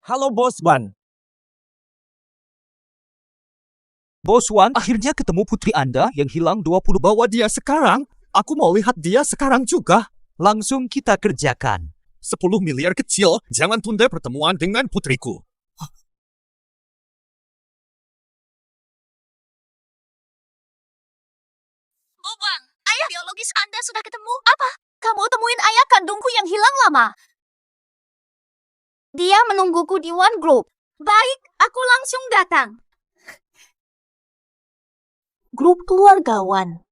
Halo Bos Wan. Bos Wan, akhirnya ketemu putri Anda yang hilang 20. Bawa dia sekarang. Aku mau lihat dia sekarang juga. Langsung kita kerjakan. 10 miliar kecil, jangan tunda pertemuan dengan putriku. Bobang, ayah biologis Anda sudah ketemu. Apa? Kamu temuin ayah kandungku yang hilang lama. Dia menungguku di One Group. Baik, aku langsung datang. Grup keluarga One.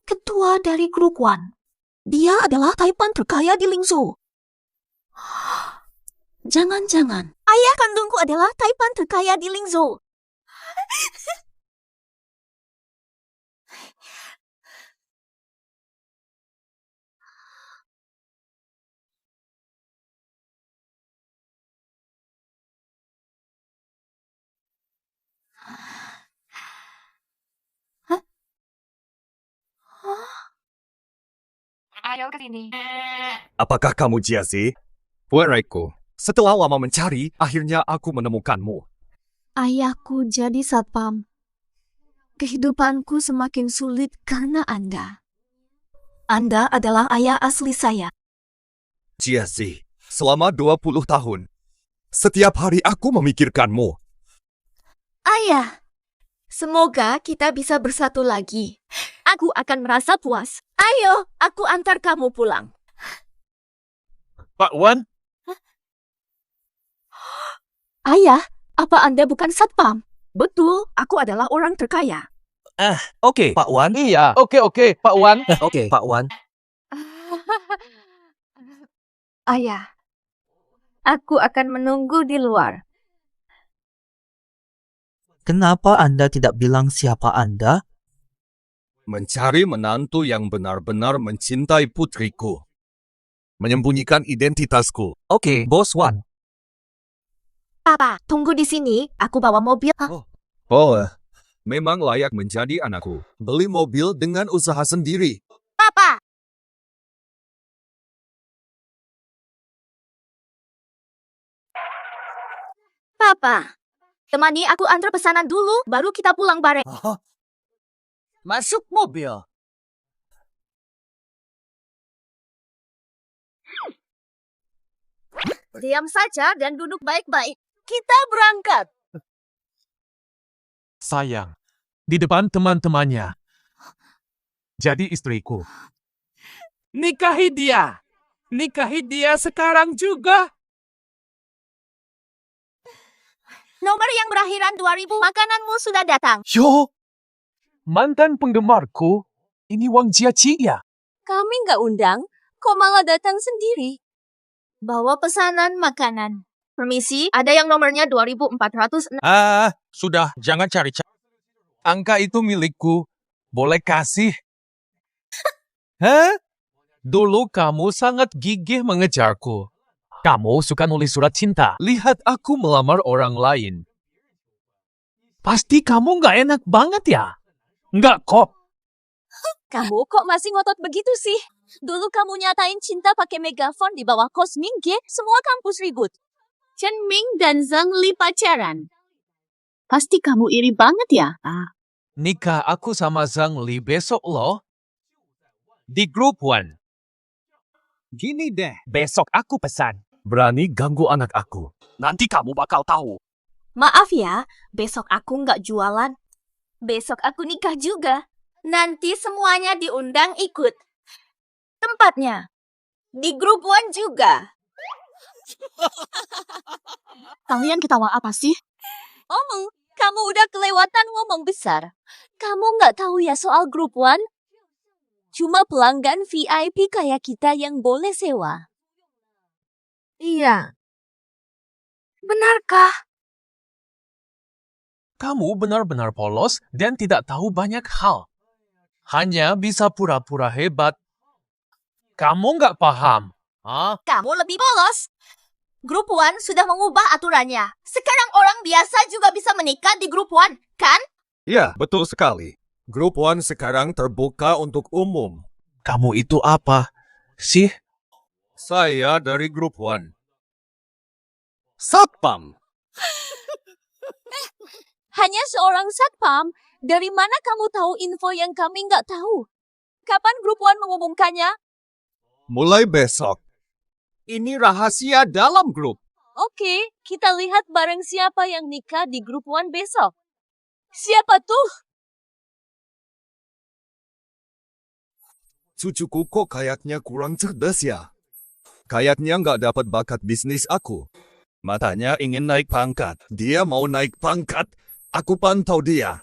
Ketua dari grup One. Dia adalah Taipan terkaya di Lingzhou. Jangan-jangan ayah kandungku adalah Taipan terkaya di Lingzhou. Ayo ke sini. Apakah kamu Jiazi? Pueraiku. Setelah lama mencari, akhirnya aku menemukanmu. Ayahku jadi satpam. Kehidupanku semakin sulit karena Anda. Anda adalah ayah asli saya. Jiazi, selama 20 tahun, setiap hari aku memikirkanmu. Ayah, semoga kita bisa bersatu lagi. Aku akan merasa puas. Ayo, aku antar kamu pulang. Pak Wan? Ayah, apa Anda bukan satpam? Betul, aku adalah orang terkaya. Oke, Pak Wan. Iya, oke, Pak Wan. Oke, Pak Wan. Ayah, aku akan menunggu di luar. Kenapa Anda tidak bilang siapa Anda? Mencari menantu yang benar-benar mencintai putriku. Menyembunyikan identitasku. Oke, Bos Wan. Papa, tunggu di sini. Aku bawa mobil. Memang layak menjadi anakku. Beli mobil dengan usaha sendiri. Papa! Papa, temani aku antar pesanan dulu, baru kita pulang bareng. Masuk mobil. Diam saja dan duduk baik-baik. Kita berangkat. Sayang, di depan teman-temannya. Jadi istriku. Nikahi dia. Nikahi dia sekarang juga. Nomor yang berakhiran 2000, makananmu sudah datang. Yo, mantan penggemarku. Ini Wang Jiaci ya? Kami nggak undang, kok malah datang sendiri? Bawa pesanan makanan. Permisi, ada yang nomornya 2406. Sudah, jangan cari-cari. Angka itu milikku. Boleh kasih. Hah? Dulu kamu sangat gigih mengejarku. Kamu suka nulis surat cinta. Lihat aku melamar orang lain. Pasti kamu nggak enak banget ya? Nggak kok. Kamu kok masih ngotot begitu sih? Dulu kamu nyatain cinta pakai megafon di bawah kos Mingge, semua kampus ribut. Chen Ming dan Zhang Li pacaran. Pasti kamu iri banget ya? Nikah aku sama Zhang Li besok loh. Di grup One. Gini deh, besok aku pesan. Berani ganggu anak aku. Nanti kamu bakal tahu. Maaf ya, besok aku nggak jualan. Besok aku nikah juga. Nanti semuanya diundang ikut. Tempatnya di grup One juga. Kalian ketawa apa sih? Omong, kamu udah kelewatan ngomong besar. Kamu nggak tahu ya soal grup One? Cuma pelanggan VIP kayak kita yang boleh sewa. Iya. Benarkah? Kamu benar-benar polos dan tidak tahu banyak hal. Hanya bisa pura-pura hebat. Kamu nggak paham. Hah? Kamu lebih polos. Grup One sudah mengubah aturannya. Sekarang orang biasa juga bisa menikah di grup One, kan? Ya, betul sekali. Grup One sekarang terbuka untuk umum. Kamu itu apa sih? Saya dari grup One. Satpam. Hanya seorang satpam? Dari mana kamu tahu info yang kami nggak tahu? Kapan grup One mengumumkannya? Mulai besok. Ini rahasia dalam grup. Oke, kita lihat bareng siapa yang nikah di grup One besok. Siapa tuh? Cucuku kok kayaknya kurang cerdas ya. Kayaknya nggak dapat bakat bisnis aku. Matanya ingin naik pangkat. Dia mau naik pangkat. Aku pantau dia.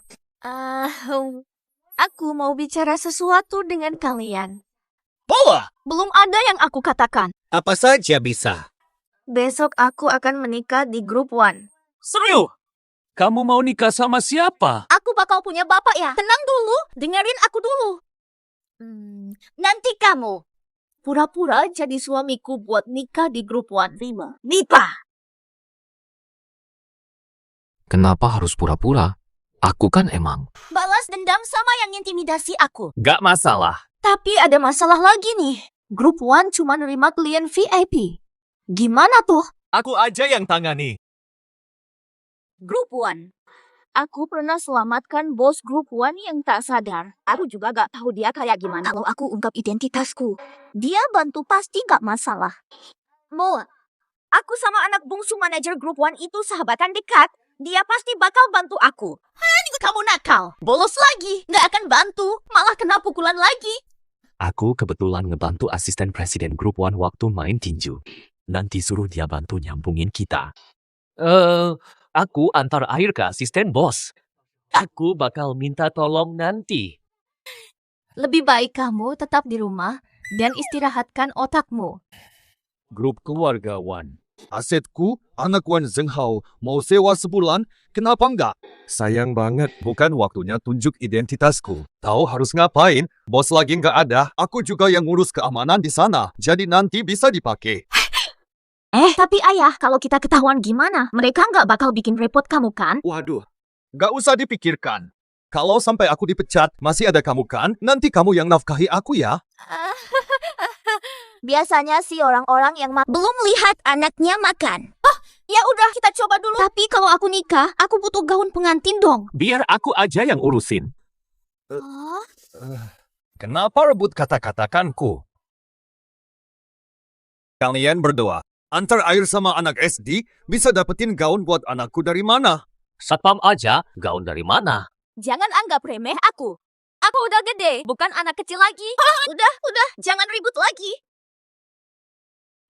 Aku mau bicara sesuatu dengan kalian. Bola! Belum ada yang aku katakan. Apa saja bisa. Besok aku akan menikah di grup One. Serius? Kamu mau nikah sama siapa? Aku bakal punya bapak ya. Tenang dulu, dengerin aku dulu. Nanti kamu pura-pura jadi suamiku buat nikah di grup One. Nipa! Kenapa harus pura-pura? Aku kan emang. Balas dendam sama yang intimidasi aku. Gak masalah. Tapi ada masalah lagi nih. Grup One cuma nerima klien VIP. Gimana tuh? Aku aja yang tangani. Grup One. Aku pernah selamatkan bos grup One yang tak sadar. Aku juga gak tahu dia kayak gimana. Kalau aku ungkap identitasku, dia bantu pasti gak masalah. Mo, aku sama anak bungsu manajer grup One itu sahabatan dekat. Dia pasti bakal bantu aku. Kamu nakal. Bolos lagi. Gak akan bantu. Malah kena pukulan lagi. Aku kebetulan ngebantu asisten presiden grup One waktu main tinju. Nanti suruh dia bantu nyambungin kita. Aku antar air ke asisten bos. Aku bakal minta tolong nanti. Lebih baik kamu tetap di rumah dan istirahatkan otakmu. Grup keluarga Wan. Asetku, anak Wan Zhenghao mau sewa sebulan, kenapa enggak? Sayang banget, bukan waktunya tunjuk identitasku. Tahu harus ngapain? Bos lagi nggak ada, aku juga yang ngurus keamanan di sana. Jadi nanti bisa dipakai. Tapi ayah, kalau kita ketahuan gimana? Mereka nggak bakal bikin repot kamu kan? Waduh, nggak usah dipikirkan. Kalau sampai aku dipecat, masih ada kamu kan? Nanti kamu yang nafkahi aku ya. Biasanya sih orang-orang yang belum lihat anaknya makan. Oh, ya udah kita coba dulu. Tapi kalau aku nikah, aku butuh gaun pengantin dong. Biar aku aja yang urusin. Kenapa rebut kata-katakanku? Kalian berdua, antar air sama anak SD, bisa dapetin gaun buat anakku dari mana? Satpam aja, gaun dari mana? Jangan anggap remeh aku. Aku udah gede, bukan anak kecil lagi. Udah, jangan ribut lagi.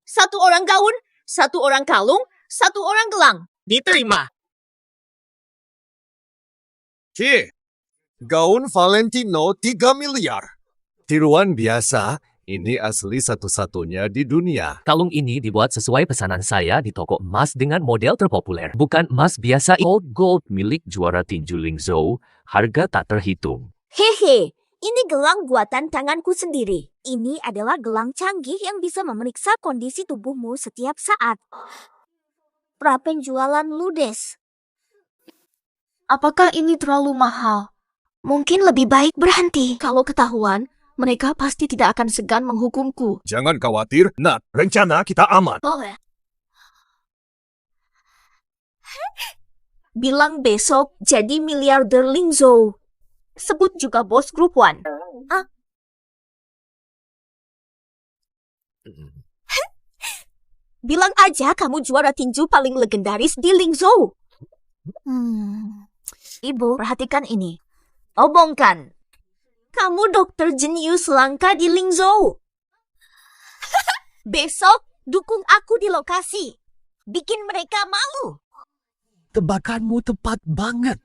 Satu orang gaun, satu orang kalung, satu orang gelang. Diterima. Gaun Valentino 3 miliar. Tiruan biasa, ini asli satu-satunya di dunia. Kalung ini dibuat sesuai pesanan saya di toko emas dengan model terpopuler. Bukan emas biasa, gold milik juara tinju Ling Zhou. Harga tak terhitung. Hehe, ini gelang buatan tanganku sendiri. Ini adalah gelang canggih yang bisa memeriksa kondisi tubuhmu setiap saat. Prapenjualan ludes. Apakah ini terlalu mahal? Mungkin lebih baik berhenti. Kalau ketahuan, mereka pasti tidak akan segan menghukumku. Jangan khawatir, Nat. Rencana kita aman. Boleh. Bilang besok jadi miliarder Ling Zhou. Sebut juga bos grup One. Bilang aja kamu juara tinju paling legendaris di Ling Zhou. Ibu, perhatikan ini. Obongkan. Kamu dokter jenius langka di Ling Zhou. Besok dukung aku di lokasi. Bikin mereka malu. Tebakanmu tepat banget.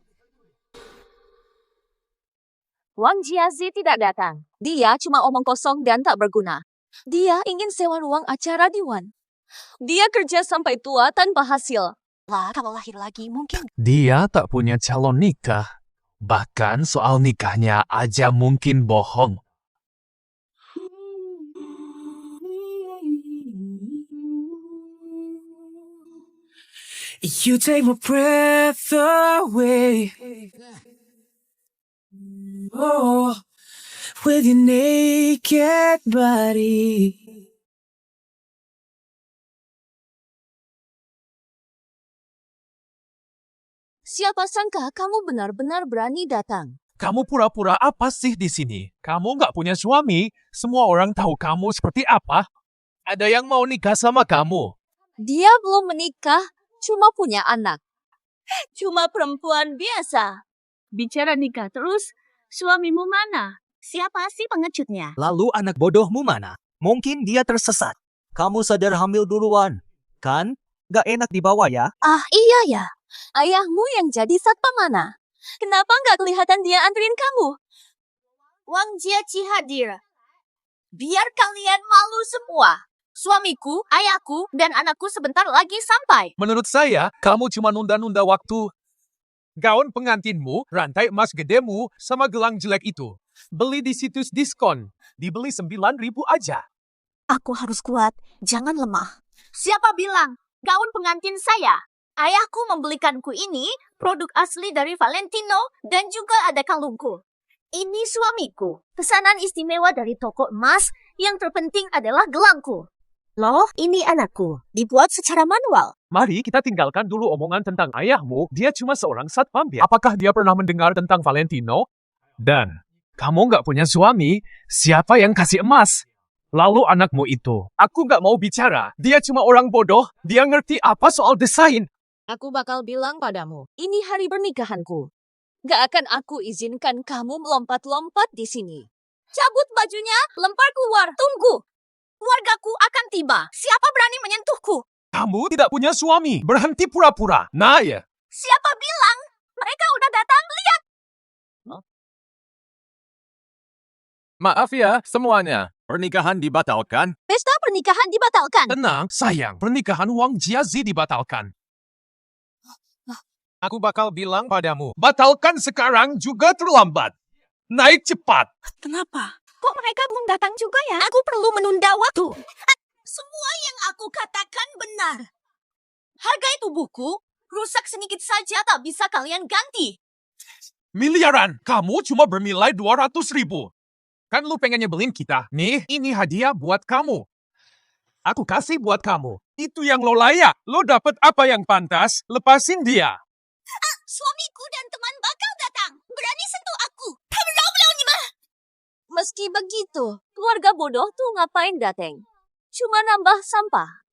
Wang Jiazi tidak datang. Dia cuma omong kosong dan tak berguna. Dia ingin sewa ruang acara di Wan. Dia kerja sampai tua tanpa hasil. Lah, kalau lahir lagi mungkin. Dia tak punya calon nikah. Bahkan soal nikahnya aja mungkin bohong. You take my breath away. Oh, with your naked body. Siapa sangka kamu benar-benar berani datang. Kamu pura-pura apa sih di sini? Kamu nggak punya suami. Semua orang tahu kamu seperti apa. Ada yang mau nikah sama kamu. Dia belum menikah, cuma punya anak. Cuma perempuan biasa. Bicara nikah terus, suamimu mana? Siapa sih pengecutnya? Lalu anak bodohmu mana? Mungkin dia tersesat. Kamu sadar hamil duluan, kan? Gak enak dibawa ya? Ah iya ya, ayahmu yang jadi satpam mana? Kenapa nggak kelihatan dia anterin kamu? Wang Jiaci hadir. Biar kalian malu semua. Suamiku, ayahku, dan anakku sebentar lagi sampai. Menurut saya, kamu cuma nunda-nunda waktu. Gaun pengantinmu, rantai emas gedemu, sama gelang jelek itu. Beli di situs diskon. Dibeli 9.000 aja. Aku harus kuat, jangan lemah. Siapa bilang? Gaun pengantin saya. Ayahku membelikanku ini, produk asli dari Valentino, dan juga ada kalungku. Ini suamiku, pesanan istimewa dari toko emas, yang terpenting adalah gelangku. Loh, ini anakku, dibuat secara manual. Mari kita tinggalkan dulu omongan tentang ayahmu. Dia cuma seorang satpam biasa. Apakah dia pernah mendengar tentang Valentino? Dan, kamu nggak punya suami, siapa yang kasih emas? Lalu anakmu itu, aku nggak mau bicara. Dia cuma orang bodoh, dia ngerti apa soal desain. Aku bakal bilang padamu, ini hari pernikahanku. Gak akan aku izinkan kamu melompat-lompat di sini. Cabut bajunya, lempar keluar, tunggu. Keluargaku akan tiba. Siapa berani menyentuhku? Kamu tidak punya suami, berhenti pura-pura. Nah ya. Siapa bilang? Mereka udah datang, lihat. Maaf ya, semuanya. Pernikahan dibatalkan. Pesta pernikahan dibatalkan. Tenang, sayang. Pernikahan Wang Jiazi dibatalkan. Aku bakal bilang padamu, batalkan sekarang juga terlambat. Naik cepat. Kenapa? Kok mereka belum datang juga ya? Aku perlu menunda waktu. Semua yang aku katakan benar. Harga tubuhku rusak sedikit saja tak bisa kalian ganti. Miliaran, kamu cuma bernilai 200.000. Kan lu pengen nyebelin kita? Nih, ini hadiah buat kamu. Aku kasih buat kamu. Itu yang lo layak. Lo dapet apa yang pantas, lepasin dia. Suamiku dan teman bakal datang. Berani sentuh aku. Meski begitu, keluarga bodoh tuh ngapain dateng? Cuma nambah sampah.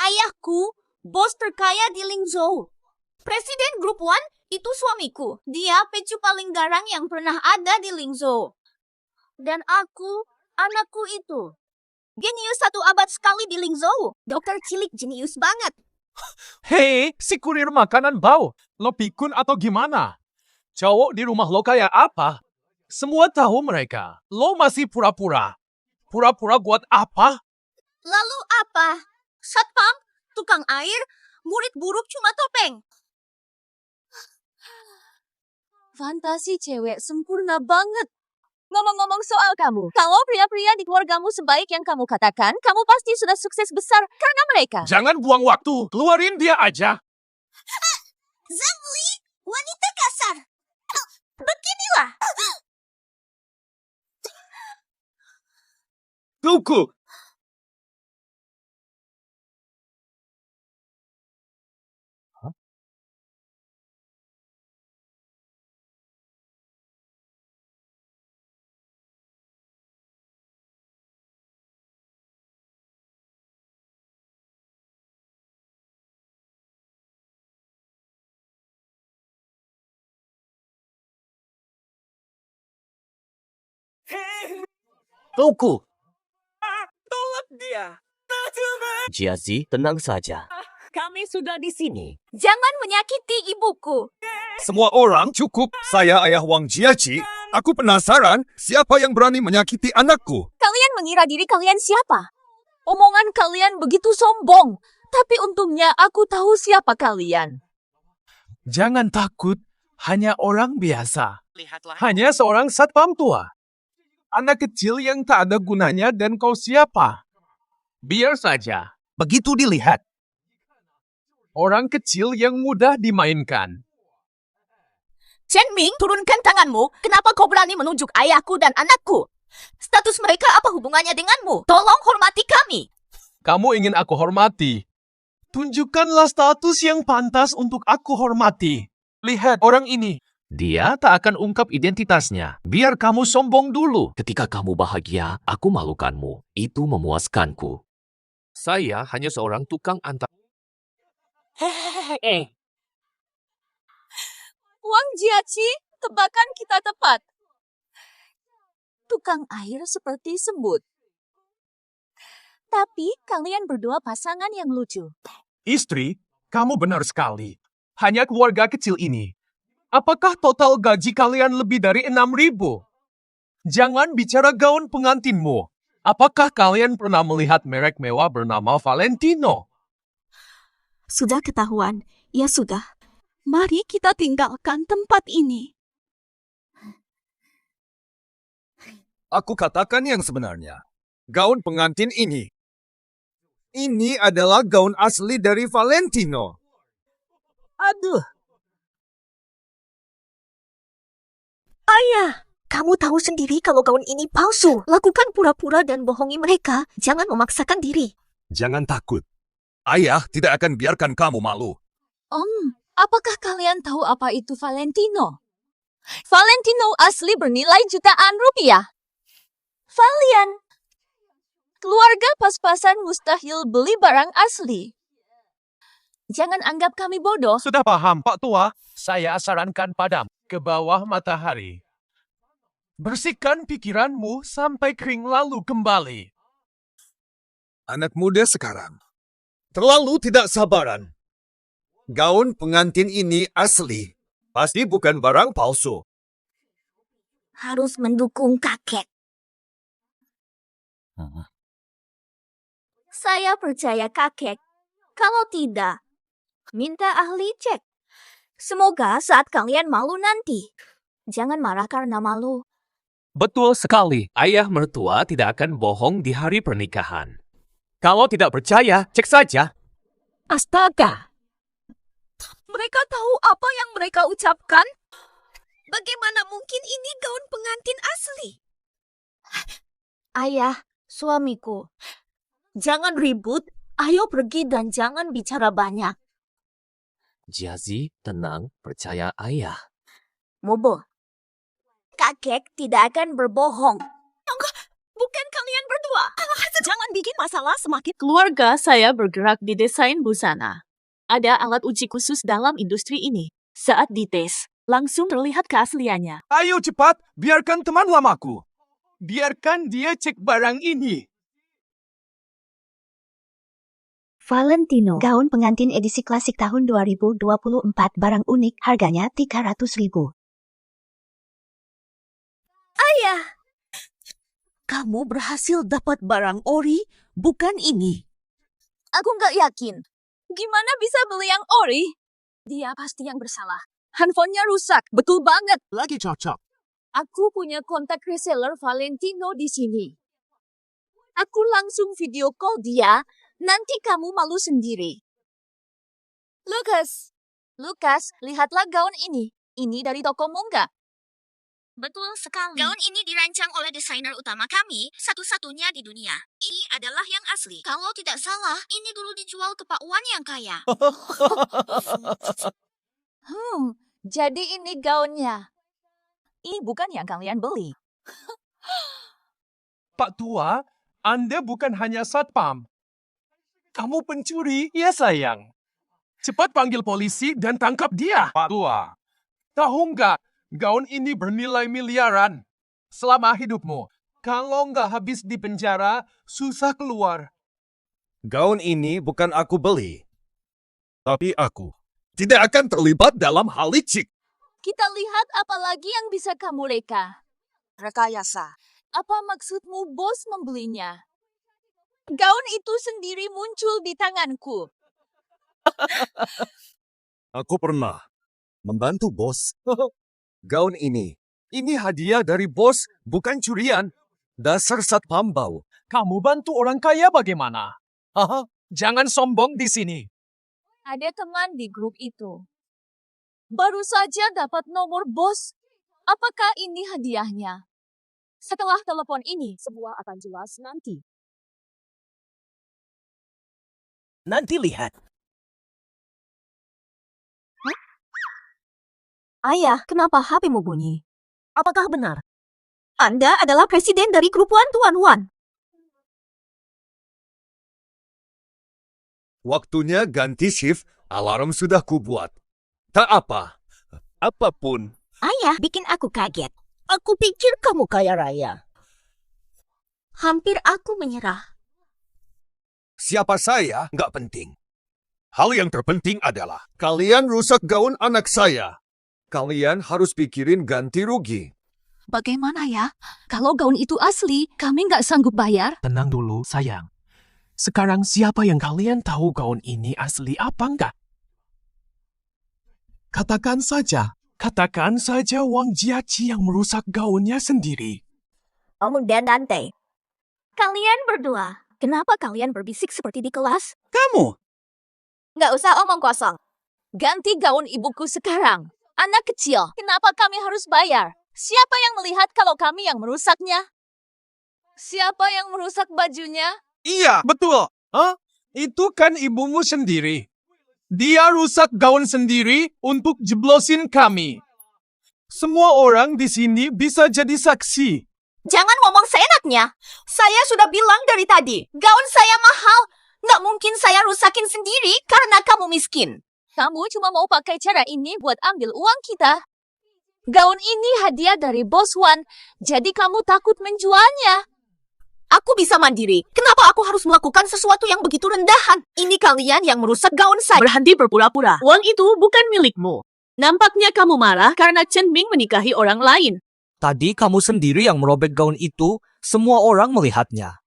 Ayahku, bos terkaya di Lingzhou. Presiden Grup One itu suamiku. Dia pecu paling garang yang pernah ada di Lingzhou. Dan aku, anakku itu. Genius 1 abad sekali di Lingzhou. Dokter cilik jenius banget. Hei, si kurir makanan bau. Lo pikun atau gimana? Cowok di rumah lo kayak apa? Semua tahu mereka. Lo masih pura-pura. Pura-pura buat apa? Lalu apa? Satpam, tukang air, murid buruk cuma topeng. Fantasi cewek sempurna banget. Ngomong-ngomong soal kamu, kalau pria-pria di keluargamu sebaik yang kamu katakan, kamu pasti sudah sukses besar karena mereka. Jangan buang waktu. Keluarin dia aja. Zhangli, wanita kasar. Beginilah. Tunggu. Tunggu. Tolak dia. Jiazi, tenang saja. Kami sudah di sini. Jangan menyakiti ibuku. Semua orang cukup. Saya ayah Wang Jiaci. Aku penasaran siapa yang berani menyakiti anakku. Kalian mengira diri kalian siapa? Omongan kalian begitu sombong. Tapi untungnya aku tahu siapa kalian. Jangan takut. Hanya orang biasa. Hanya seorang satpam tua. Anak kecil yang tak ada gunanya dan kau siapa? Biar saja. Begitu dilihat. Orang kecil yang mudah dimainkan. Chen Ming, turunkan tanganmu. Kenapa kau berani menunjuk ayahku dan anakku? Status mereka apa hubungannya denganmu? Tolong hormati kami. Kamu ingin aku hormati. Tunjukkanlah status yang pantas untuk aku hormati. Lihat orang ini. Dia tak akan ungkap identitasnya. Biar kamu sombong dulu. Ketika kamu bahagia, aku malukanmu. Itu memuaskanku. Saya hanya seorang tukang antar. Hehehe. Wang Jiachi, tebakan kita tepat. Tukang air seperti semut. Tapi kalian berdua pasangan yang lucu. Istri, kamu benar sekali. Hanya keluarga kecil ini. Apakah total gaji kalian lebih dari 6.000? Jangan bicara gaun pengantinmu. Apakah kalian pernah melihat merek mewah bernama Valentino? Sudah ketahuan. Ya sudah. Mari kita tinggalkan tempat ini. Aku katakan yang sebenarnya. Gaun pengantin ini. Ini adalah gaun asli dari Valentino. Aduh. Ayah, kamu tahu sendiri kalau gaun ini palsu. Lakukan pura-pura dan bohongi mereka. Jangan memaksakan diri. Jangan takut. Ayah tidak akan biarkan kamu malu. Apakah kalian tahu apa itu Valentino? Valentino asli bernilai jutaan rupiah. Valian. Keluarga pas-pasan mustahil beli barang asli. Jangan anggap kami bodoh. Sudah paham, Pak Tua. Saya sarankan padamu ke bawah matahari. Bersihkan pikiranmu sampai kering lalu kembali. Anak muda sekarang terlalu tidak sabaran. Gaun pengantin ini asli. Pasti bukan barang palsu. Harus mendukung kakek. Saya percaya kakek. Kalau tidak, minta ahli cek. Semoga saat kalian malu nanti. Jangan marah karena malu. Betul sekali. Ayah mertua tidak akan bohong di hari pernikahan. Kalau tidak percaya, cek saja. Astaga. Mereka tahu apa yang mereka ucapkan? Bagaimana mungkin ini gaun pengantin asli? Ayah, suamiku. Jangan ribut. Ayo pergi dan jangan bicara banyak. Jiazi, tenang, percaya ayah. Mobo. Kakek tidak akan berbohong. Bukan kalian berdua. Jangan bikin masalah semakin. Keluarga saya bergerak di desain busana. Ada alat uji khusus dalam industri ini. Saat dites, langsung terlihat keasliannya. Ayo cepat, biarkan teman lamaku. Biarkan dia cek barang ini. Valentino, gaun pengantin edisi klasik tahun 2024, barang unik, harganya 300.000. Ayah, kamu berhasil dapat barang ori, bukan ini. Aku nggak yakin. Gimana bisa beli yang ori? Dia pasti yang bersalah. Handphonenya rusak, betul banget. Lagi cocok. Aku punya kontak reseller Valentino di sini. Aku langsung video call dia, nanti kamu malu sendiri. Lukas, lihatlah gaun ini. Ini dari toko Mongga. Betul sekali. Gaun ini dirancang oleh desainer utama kami, satu-satunya di dunia. Ini adalah yang asli. Kalau tidak salah, ini dulu dijual ke Pak Wan yang kaya. Jadi ini gaunnya. Ini bukan yang kalian beli. Pak Tua, Anda bukan hanya satpam. Kamu pencuri, ya sayang. Cepat panggil polisi dan tangkap dia, Pak Tua. Tahu nggak, gaun ini bernilai miliaran. Selama hidupmu, kalau nggak habis di penjara, susah keluar. Gaun ini bukan aku beli. Tapi aku tidak akan terlibat dalam hal licik. Kita lihat apa lagi yang bisa kamu reka. Rekayasa. Apa maksudmu bos membelinya? Gaun itu sendiri muncul di tanganku. Aku pernah membantu bos. Gaun ini hadiah dari bos, bukan curian. Dasar satpam bau. Kamu bantu orang kaya bagaimana? Jangan sombong di sini. Ada teman di grup itu. Baru saja dapat nomor bos. Apakah ini hadiahnya? Setelah telepon ini, semua akan jelas nanti. Nanti lihat. Ayah, kenapa HP-mu bunyi? Apakah benar? Anda adalah presiden dari grup One to One. Waktunya ganti shift, alarm sudah kubuat. Tak apa. Apapun. Ayah bikin aku kaget. Aku pikir kamu kaya raya. Hampir aku menyerah. Siapa saya nggak penting. Hal yang terpenting adalah kalian rusak gaun anak saya. Kalian harus pikirin ganti rugi. Bagaimana ya? Kalau gaun itu asli, kami nggak sanggup bayar. Tenang dulu, sayang. Sekarang siapa yang kalian tahu gaun ini asli apa enggak? Katakan saja Wang Jiaqi yang merusak gaunnya sendiri. Om dan Dante. Kalian berdua, kenapa kalian berbisik seperti di kelas? Kamu? Nggak usah omong kosong. Ganti gaun ibuku sekarang. Anak kecil, kenapa kami harus bayar? Siapa yang melihat kalau kami yang merusaknya? Siapa yang merusak bajunya? Iya, betul. Itu kan ibumu sendiri. Dia rusak gaun sendiri untuk jeblosin kami. Semua orang di sini bisa jadi saksi. Jangan ngomong seenaknya. Saya sudah bilang dari tadi, gaun saya mahal. Nggak mungkin saya rusakin sendiri karena kamu miskin. Kamu cuma mau pakai cara ini buat ambil uang kita. Gaun ini hadiah dari Bos Wan, jadi kamu takut menjualnya. Aku bisa mandiri. Kenapa aku harus melakukan sesuatu yang begitu rendahan? Ini kalian yang merusak gaun saya. Berhenti berpura-pura. Uang itu bukan milikmu. Nampaknya kamu marah karena Chen Ming menikahi orang lain. Tadi kamu sendiri yang merobek gaun itu, semua orang melihatnya.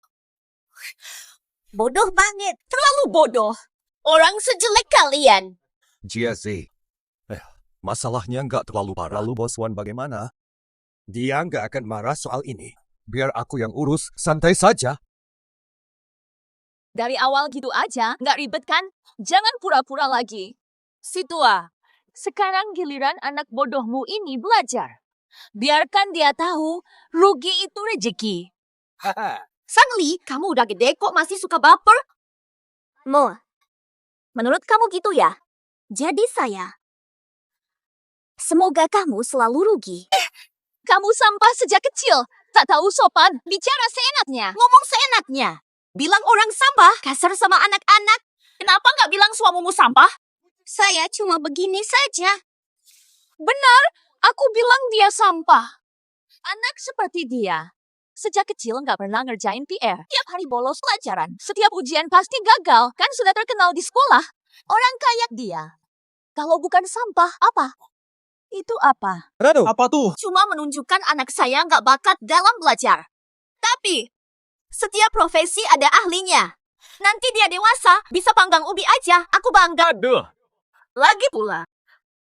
Bodoh banget. Terlalu bodoh. Orang sejelek kalian. Jiazi. Masalahnya nggak terlalu parah. Lalu Bos Wan bagaimana? Dia nggak akan marah soal ini. Biar aku yang urus, santai saja. Dari awal gitu aja, nggak ribet kan? Jangan pura-pura lagi. Situa, sekarang giliran anak bodohmu ini belajar. Biarkan dia tahu, rugi itu rezeki. Sangli, kamu udah gede kok masih suka baper? Mo, menurut kamu gitu ya? Jadi saya. Semoga kamu selalu rugi. Kamu sampah sejak kecil. Tak tahu sopan, bicara seenaknya. Ngomong seenaknya. Bilang orang sampah, kasar sama anak-anak. Kenapa nggak bilang suamimu sampah? Saya cuma begini saja. Benar, aku bilang dia sampah. Anak seperti dia. Sejak kecil nggak pernah ngerjain PR. Tiap hari bolos pelajaran. Setiap ujian pasti gagal. Kan sudah terkenal di sekolah. Orang kayak dia. Kalau bukan sampah, apa? Itu apa? Rado. Apa tuh? Cuma menunjukkan anak saya nggak bakat dalam belajar. Tapi, setiap profesi ada ahlinya. Nanti dia dewasa, bisa panggang ubi aja. Aku bangga. Aduh. Lagi pula,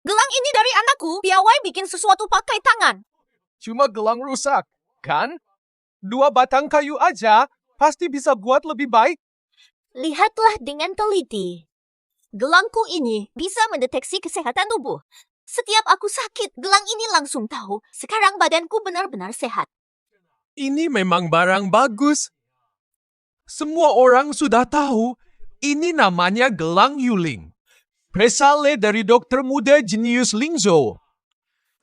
gelang ini dari anakku, piawai bikin sesuatu pakai tangan. Cuma gelang rusak, kan? 2 batang kayu aja pasti bisa buat lebih baik. Lihatlah dengan teliti. Gelangku ini bisa mendeteksi kesehatan tubuh. Setiap aku sakit, gelang ini langsung tahu. Sekarang badanku benar-benar sehat. Ini memang barang bagus. Semua orang sudah tahu ini namanya gelang Yuling. Presale dari dokter muda jenius Lingzhou.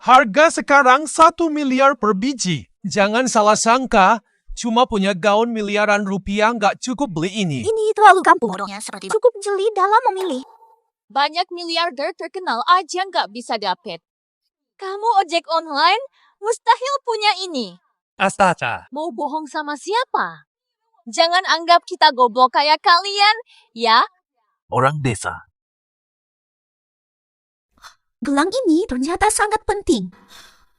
Harga sekarang 1 miliar per biji. Jangan salah sangka, cuma punya gaun miliaran rupiah nggak cukup beli ini. Ini terlalu kampung bodohnya seperti cukup jeli dalam memilih. Banyak miliarder terkenal aja nggak bisa dapet. Kamu ojek online, mustahil punya ini. Astaga. Mau bohong sama siapa? Jangan anggap kita goblok kayak kalian, ya. Orang desa. Gelang ini ternyata sangat penting.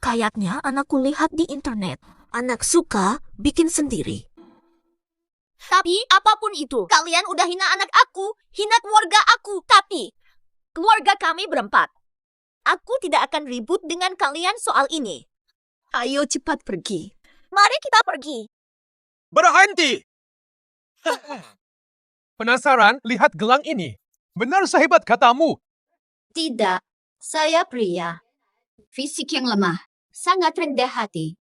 Kayaknya anakku lihat di internet. Anak suka bikin sendiri. Tapi apapun itu, kalian udah hina anak aku, hina keluarga aku. Tapi keluarga kami berempat. Aku tidak akan ribut dengan kalian soal ini. Ayo cepat pergi. Mari kita pergi. Berhenti! Penasaran lihat gelang ini? Benar sehebat katamu. Tidak, saya pria. Fisik yang lemah, sangat rendah hati.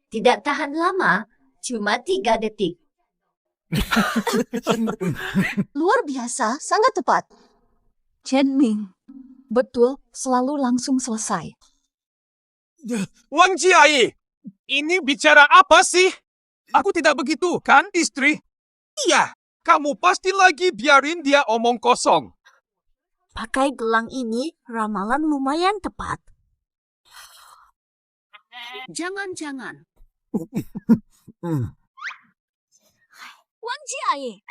Tidak tahan lama, cuma 3 detik. Luar biasa, sangat tepat. Chen Ming, betul selalu langsung selesai. Wang Jiai, ini bicara apa sih? Aku tidak begitu, kan, istri? Iya, kamu pasti lagi biarin dia omong kosong. Pakai gelang ini, ramalan lumayan tepat. Jangan-jangan. Wang Jiayi.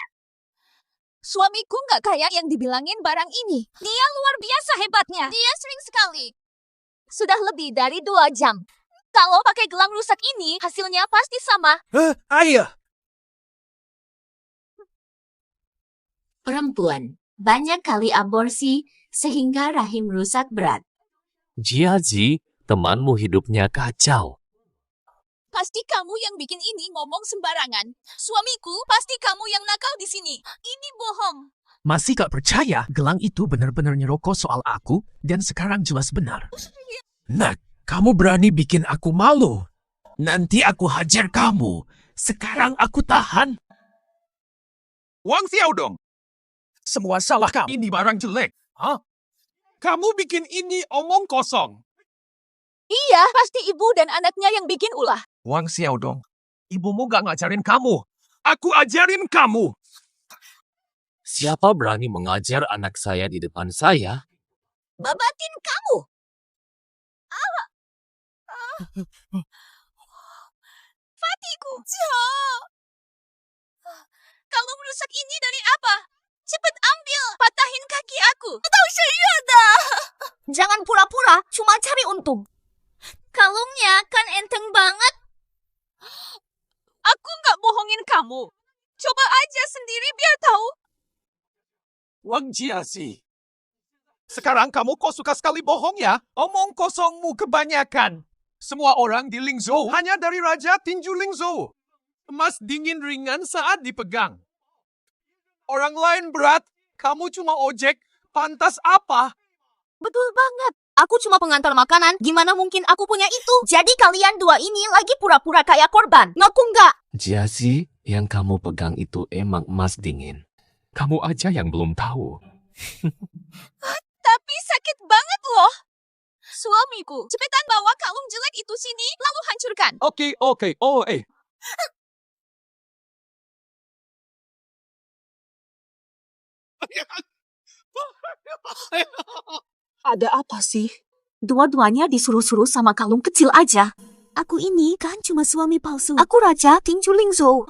Suamiku nggak kayak yang dibilangin barang ini. Dia luar biasa hebatnya. Dia sering sekali. Sudah lebih dari 2 jam. Kalau pakai gelang rusak ini, hasilnya pasti sama. Ayah. Perempuan banyak kali aborsi sehingga rahim rusak berat. Jiazi, temanmu hidupnya kacau. Pasti kamu yang bikin ini ngomong sembarangan. Suamiku, pasti kamu yang nakal di sini. Ini bohong. Masih gak percaya gelang itu benar-benar nyerokok soal aku dan sekarang jelas benar. Nak, kamu berani bikin aku malu. Nanti aku hajar kamu. Sekarang aku tahan. Wang Xiaodong, semua salah kamu. Ini barang jelek. Hah? Kamu bikin ini omong kosong. Iya, pasti ibu dan anaknya yang bikin ulah. Wang Xiaodong, ibumu gak ngajarin kamu. Aku ajarin kamu. Siapa berani mengajar anak saya di depan saya? Babatin kamu. Fatiku. Kamu merusak ini dari apa? Cepat ambil, patahin kaki aku. Tahu saya dah. Jangan pura-pura, cuma cari untung. Kalungnya kan enteng banget. Aku nggak bohongin kamu. Coba aja sendiri biar tahu. Wang Jiazi, sekarang kamu kok suka sekali bohong ya? Omong kosongmu kebanyakan. Semua orang di Lingzhou hanya dari Raja Tinju Lingzhou. Emas dingin ringan saat dipegang. Orang lain berat, kamu cuma ojek, pantas apa? Betul banget. Aku cuma pengantar makanan. Gimana mungkin aku punya itu? Jadi kalian dua ini lagi pura-pura kayak korban. Ngaku nggak? Jiazi, yang kamu pegang itu emang emas dingin. Kamu aja yang belum tahu. Tapi sakit banget loh. Suamiku, cepetan bawa kalung jelek itu sini, lalu hancurkan. Oke, Ada apa sih? Dua-duanya disuruh-suruh sama kalung kecil aja. Aku ini kan cuma suami palsu. Aku Raja Tinju Lingzhou.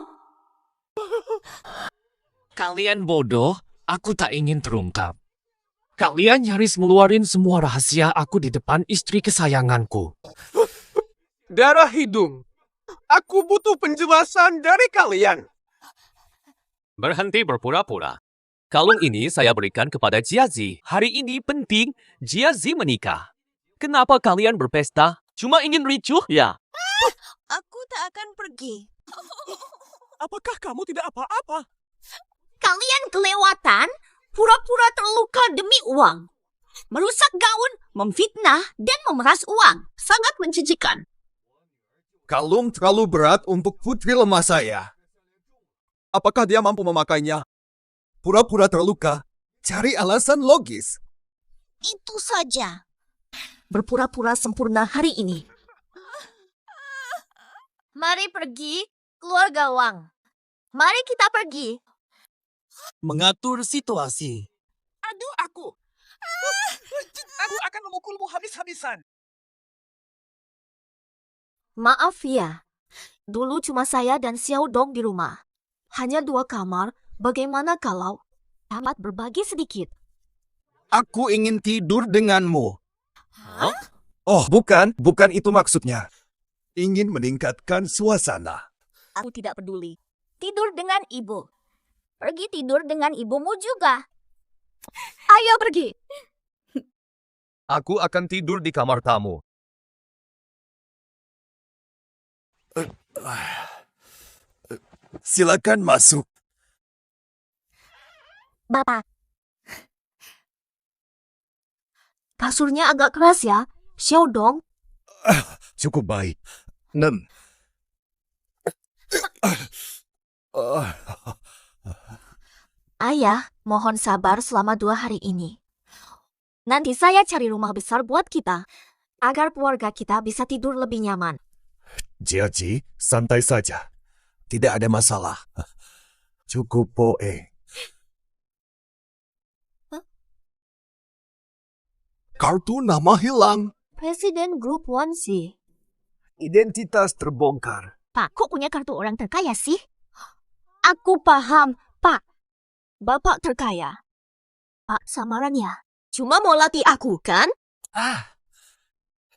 Kalian bodoh, aku tak ingin terungkap. Kalian nyaris ngeluarin semua rahasia aku di depan istri kesayanganku. darah hidung. Aku butuh penjelasan dari kalian. Berhenti berpura-pura. Kalung ini saya berikan kepada Jiazi. Hari ini penting, Jiazi menikah. Kenapa kalian berpesta? Cuma ingin ricuh, ya? Aku tak akan pergi. Apakah kamu tidak apa-apa? Kalian kelewatan, pura-pura terluka demi uang. Merusak gaun, memfitnah, dan memeras uang. Sangat menjijikan. Kalung terlalu berat untuk putri lemah saya. Apakah dia mampu memakainya? Pura-pura terluka. Cari alasan logis. Itu saja. Berpura-pura sempurna hari ini. Mari pergi, keluar gawang. Mari kita pergi. Mengatur situasi. Aduh aku. Aku akan memukulmu habis-habisan. Maaf ya. Dulu cuma saya dan Xiaodong di rumah. Hanya 2 kamar. Bagaimana kalau dapat berbagi sedikit? Aku ingin tidur denganmu. Oh, bukan itu maksudnya. Ingin meningkatkan suasana. Aku tidak peduli. Tidur dengan ibu. Pergi tidur dengan ibumu juga. Ayo pergi. Aku akan tidur di kamar tamu. Silakan masuk. Bapak. Kasurnya agak keras ya, Xiaodong. Cukup baik. 6. Ayah, mohon sabar selama 2 hari ini. Nanti saya cari rumah besar buat kita. Agar keluarga kita bisa tidur lebih nyaman. Jiaji, santai saja. Tidak ada masalah. Cukup Poe. Kartu nama hilang. Presiden grup 1 sih. Identitas terbongkar. Pak, kok punya kartu orang terkaya sih? Aku paham, Pak. Bapak terkaya. Pak, samarannya. Cuma mau latih aku, kan?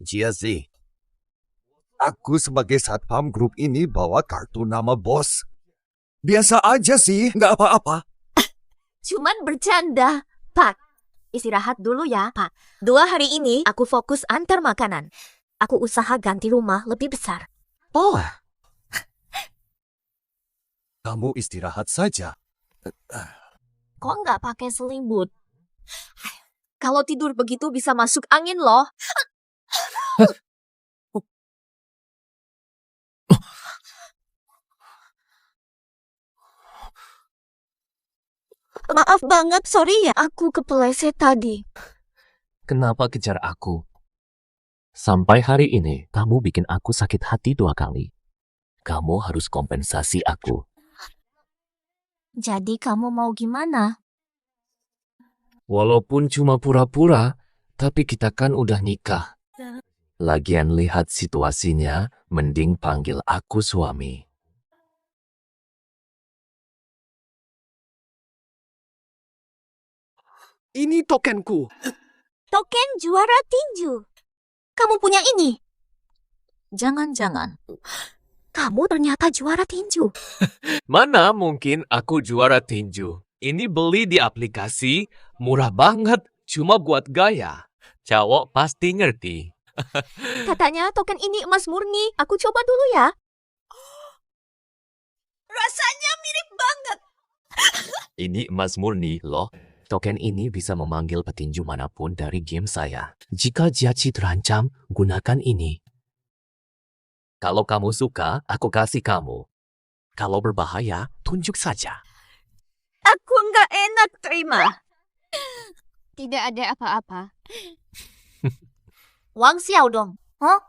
Jiazi. Aku sebagai satpam grup ini bawa kartu nama bos. Biasa aja sih, nggak apa-apa. Cuman bercanda. Pak, istirahat dulu ya, Pak. 2 hari ini aku fokus antar makanan. Aku usaha ganti rumah lebih besar. Oh. Kamu istirahat saja. Kok nggak pakai selimut? Kalau tidur begitu bisa masuk angin loh. Maaf banget, sorry ya. Aku kepeleset tadi. Kenapa kejar aku? Sampai hari ini, kamu bikin aku sakit hati 2 kali. Kamu harus kompensasi aku. Jadi kamu mau gimana? Walaupun cuma pura-pura, tapi kita kan udah nikah. Lagian lihat situasinya, mending panggil aku suami. Ini tokenku. Token juara tinju. Kamu punya ini? Jangan-jangan. Kamu ternyata juara tinju. Mana mungkin aku juara tinju? Ini beli di aplikasi, murah banget, cuma buat gaya. Cowok pasti ngerti. Katanya token ini emas murni. Aku coba dulu ya. Rasanya mirip banget. Ini emas murni loh. Token ini bisa memanggil petinju manapun dari game saya. Jika Jiachi terancam, gunakan ini. Kalau kamu suka, aku kasih kamu. Kalau berbahaya, tunjuk saja. Aku nggak enak terima. Tidak ada apa-apa. Wang Xiaodong,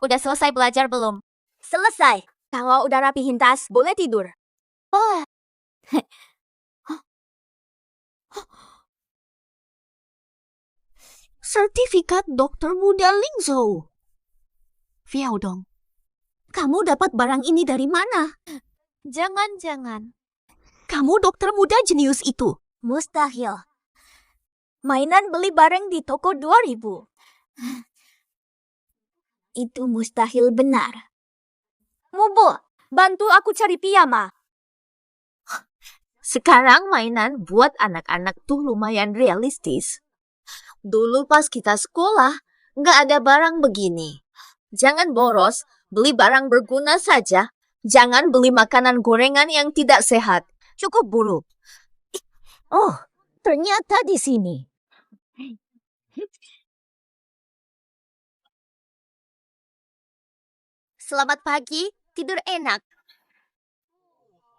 udah selesai belajar belum? Selesai. Kalau udah rapihin tas, boleh tidur. Oh. Sertifikat dokter muda Lingzhou. Xiaodong, kamu dapat barang ini dari mana? Jangan-jangan. Kamu dokter muda jenius itu? Mustahil. Mainan beli bareng di toko 2000. Itu mustahil benar. Mubo, bantu aku cari piyama. Sekarang mainan buat anak-anak tuh lumayan realistis. Dulu pas kita sekolah, nggak ada barang begini. Jangan boros, beli barang berguna saja. Jangan beli makanan gorengan yang tidak sehat. Cukup buruk. Oh, ternyata di sini. Selamat pagi, tidur enak.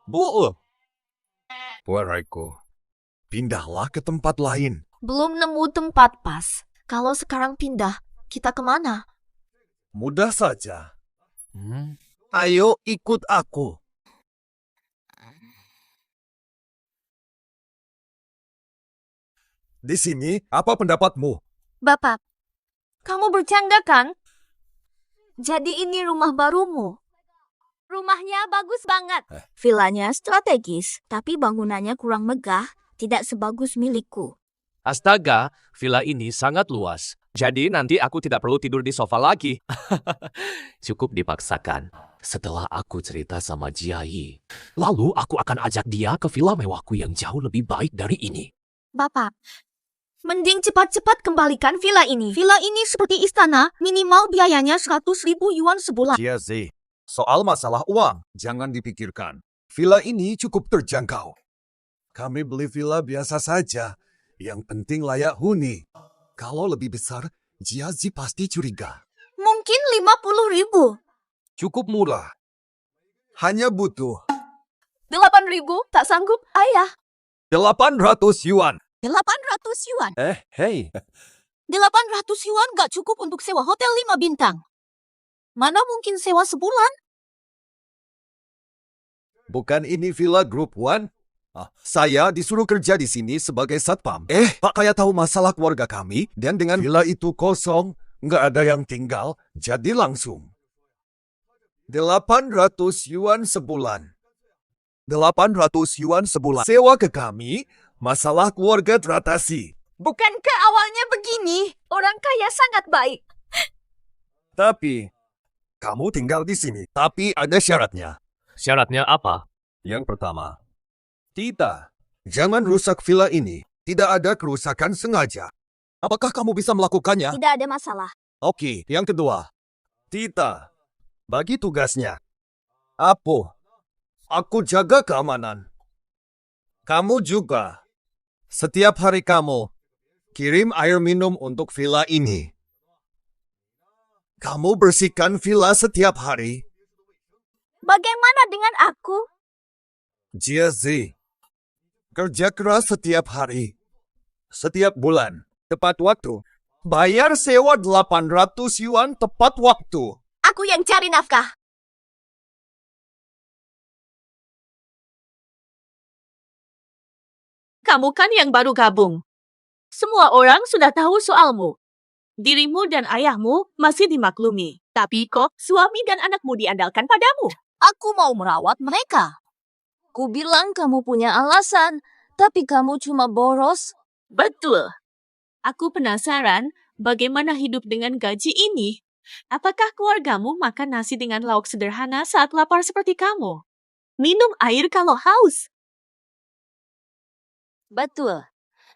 Bu. Puaraiku, pindahlah ke tempat lain. Belum nemu tempat pas. Kalau sekarang pindah, kita kemana? Mudah saja. Ayo ikut aku. Di sini, apa pendapatmu? Bapak, kamu bercanda kan? Jadi ini rumah barumu? Rumahnya bagus banget. Vilanya strategis, tapi bangunannya kurang megah, tidak sebagus milikku. Astaga, villa ini sangat luas. Jadi nanti aku tidak perlu tidur di sofa lagi. Cukup dipaksakan. Setelah aku cerita sama Jiayi, lalu aku akan ajak dia ke villa mewahku yang jauh lebih baik dari ini. Bapak, mending cepat-cepat kembalikan villa ini. Villa ini seperti istana, minimal biayanya 100.000 yuan sebulan. Jiazi, soal masalah uang, jangan dipikirkan. Villa ini cukup terjangkau. Kami beli villa biasa saja. Yang penting layak huni. Kalau lebih besar, Jiazi pasti curiga. Mungkin 50.000. Cukup murah. Hanya butuh 8.000, tak sanggup, ayah. 800 yuan. 800 yuan. Hei. 800 yuan gak cukup untuk sewa hotel 5 bintang. Mana mungkin sewa sebulan? Bukan ini Villa Group One? Saya disuruh kerja di sini sebagai satpam. Pak kayak tahu masalah keluarga kami, dan dengan villa itu kosong, nggak ada yang tinggal, jadi langsung 800 yuan sebulan. 800 yuan sebulan. Sewa ke kami, masalah keluarga teratasi. Bukankah awalnya begini? Orang kaya sangat baik. Tapi, kamu tinggal di sini. Tapi ada syaratnya. Syaratnya apa? Yang pertama, Tita, jangan rusak villa ini. Tidak ada kerusakan sengaja. Apakah kamu bisa melakukannya? Tidak ada masalah. Oke, yang kedua. Tita, bagi tugasnya. Aku jaga keamanan. Kamu juga. Setiap hari kamu kirim air minum untuk villa ini. Kamu bersihkan villa setiap hari. Bagaimana dengan aku? Jiazi, kerja keras setiap hari. Setiap bulan. Tepat waktu. Bayar sewa 800 yuan tepat waktu. Aku yang cari nafkah. Kamu kan yang baru gabung. Semua orang sudah tahu soalmu. Dirimu dan ayahmu masih dimaklumi. Tapi kok suami dan anakmu diandalkan padamu? Aku mau merawat mereka. Ku bilang kamu punya alasan, tapi kamu cuma boros. Betul. Aku penasaran bagaimana hidup dengan gaji ini. Apakah keluargamu makan nasi dengan lauk sederhana saat lapar seperti kamu? Minum air kalau haus. Betul.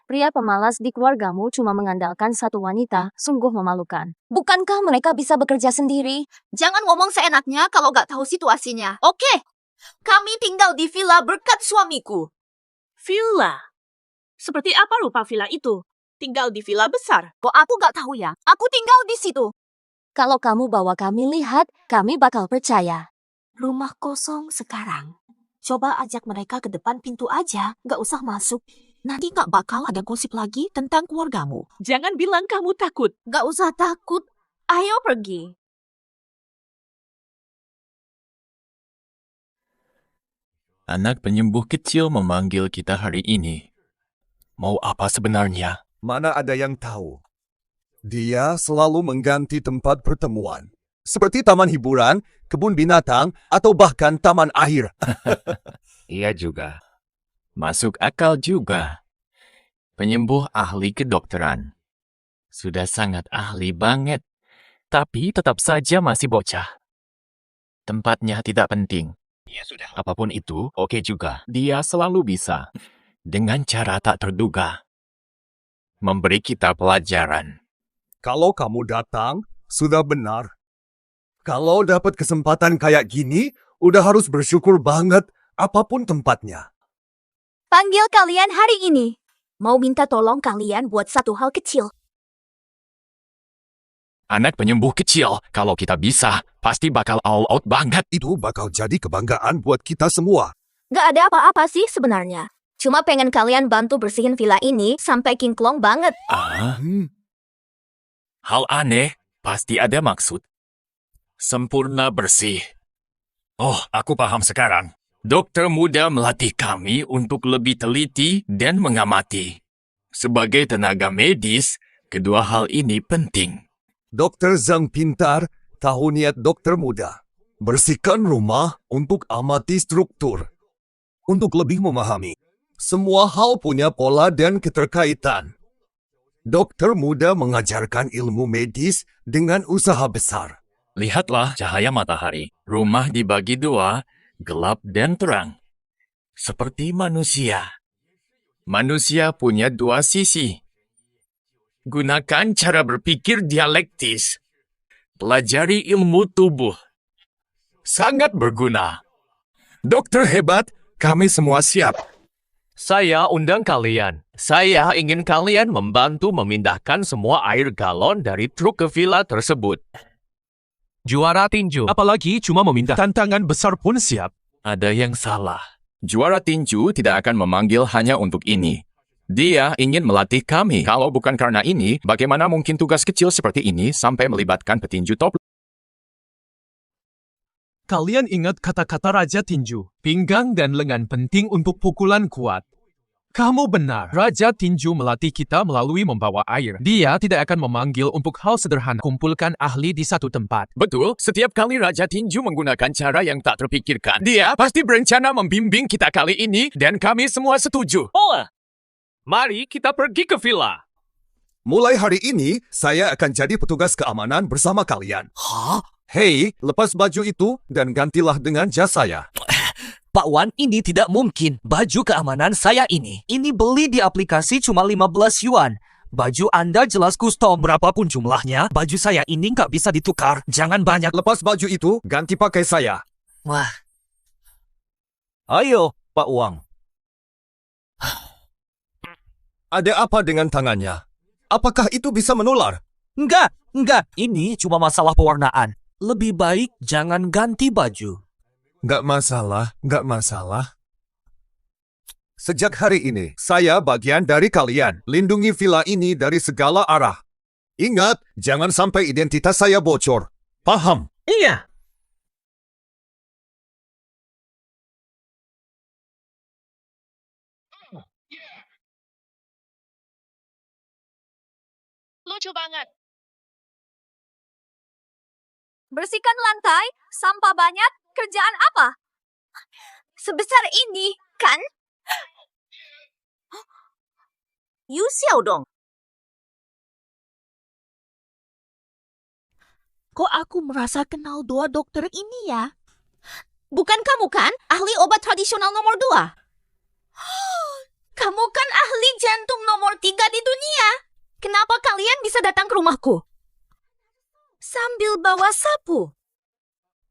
Pria pemalas di keluargamu cuma mengandalkan satu wanita, sungguh memalukan. Bukankah mereka bisa bekerja sendiri? Jangan ngomong seenaknya kalau gak tahu situasinya. Oke, kami tinggal di villa berkat suamiku. Villa. Seperti apa rupa villa itu? Tinggal di villa besar. Kok aku gak tahu ya? Aku tinggal di situ. Kalau kamu bawa kami lihat, kami bakal percaya. Rumah kosong sekarang. Coba ajak mereka ke depan pintu aja, gak usah masuk. Nanti gak bakal ada gosip lagi tentang keluargamu. Jangan bilang kamu takut. Gak usah takut. Ayo pergi. Anak penyembuh kecil memanggil kita hari ini. Mau apa sebenarnya? Mana ada yang tahu. Dia selalu mengganti tempat pertemuan. Seperti taman hiburan, kebun binatang, atau bahkan taman air. Iya juga. Masuk akal juga. Penyembuh ahli kedokteran. Sudah sangat ahli banget. Tapi tetap saja masih bocah. Tempatnya tidak penting. Ya sudah. Apapun itu, oke juga. Dia selalu bisa. Dengan cara tak terduga. Memberi kita pelajaran. Kalau kamu datang, sudah benar. Kalau dapat kesempatan kayak gini, udah harus bersyukur banget apapun tempatnya. Panggil kalian hari ini. Mau minta tolong kalian buat satu hal kecil. Anak penyembuh kecil, kalau kita bisa, pasti bakal all out banget. Itu bakal jadi kebanggaan buat kita semua. Gak ada apa-apa sih sebenarnya. Cuma pengen kalian bantu bersihin villa ini sampai kinclong banget. Hal aneh, pasti ada maksud. Sempurna bersih. Oh, aku paham sekarang. Dokter muda melatih kami untuk lebih teliti dan mengamati. Sebagai tenaga medis, kedua hal ini penting. Dokter Zhang pintar, tahu niat dokter muda. Bersihkan rumah untuk amati struktur. Untuk lebih memahami. Semua hal punya pola dan keterkaitan. Dokter muda mengajarkan ilmu medis dengan usaha besar. Lihatlah cahaya matahari. Rumah dibagi dua, gelap dan terang. Seperti manusia. Manusia punya dua sisi. Gunakan cara berpikir dialektis. Pelajari ilmu tubuh. Sangat berguna. Dokter hebat, kami semua siap. Saya undang kalian. Saya ingin kalian membantu memindahkan semua air galon dari truk ke villa tersebut. Juara tinju. Apalagi cuma meminta tantangan besar pun siap. Ada yang salah. Juara tinju tidak akan memanggil hanya untuk ini. Dia ingin melatih kami. Kalau bukan karena ini, bagaimana mungkin tugas kecil seperti ini sampai melibatkan petinju top? Kalian ingat kata-kata Raja Tinju. Pinggang dan lengan penting untuk pukulan kuat. Kamu benar. Raja Tinju melatih kita melalui membawa air. Dia tidak akan memanggil untuk hal sederhana. Kumpulkan ahli di satu tempat. Betul, setiap kali Raja Tinju menggunakan cara yang tak terpikirkan, dia pasti berencana membimbing kita kali ini dan kami semua setuju. Ola, mari kita pergi ke villa. Mulai hari ini, saya akan jadi petugas keamanan bersama kalian. Hah? Hei, lepas baju itu dan gantilah dengan jas saya. Pak Wan, ini tidak mungkin. Baju keamanan saya ini. Ini beli di aplikasi cuma 15 yuan. Baju Anda jelas custom. Berapapun jumlahnya, baju saya ini nggak bisa ditukar. Jangan banyak. Lepas baju itu, ganti pakai saya. Wah, Ayo, Pak Wang. Ada apa dengan tangannya? Apakah itu bisa menular? enggak. Ini cuma masalah pewarnaan. Lebih baik jangan ganti baju. Nggak masalah. Sejak hari ini, saya bagian dari kalian. Lindungi villa ini dari segala arah. Ingat, jangan sampai identitas saya bocor. Paham? Iya. Lucu banget. Bersihkan lantai, sampah banyak, kerjaan apa? Sebesar ini, kan? Yu Xiaodong. Kok aku merasa kenal dua dokter ini ya? Bukan kamu kan ahli obat tradisional nomor 2? Kamu kan ahli jantung nomor 3 di dunia. Kenapa kalian bisa datang ke rumahku? Sambil bawa sapu.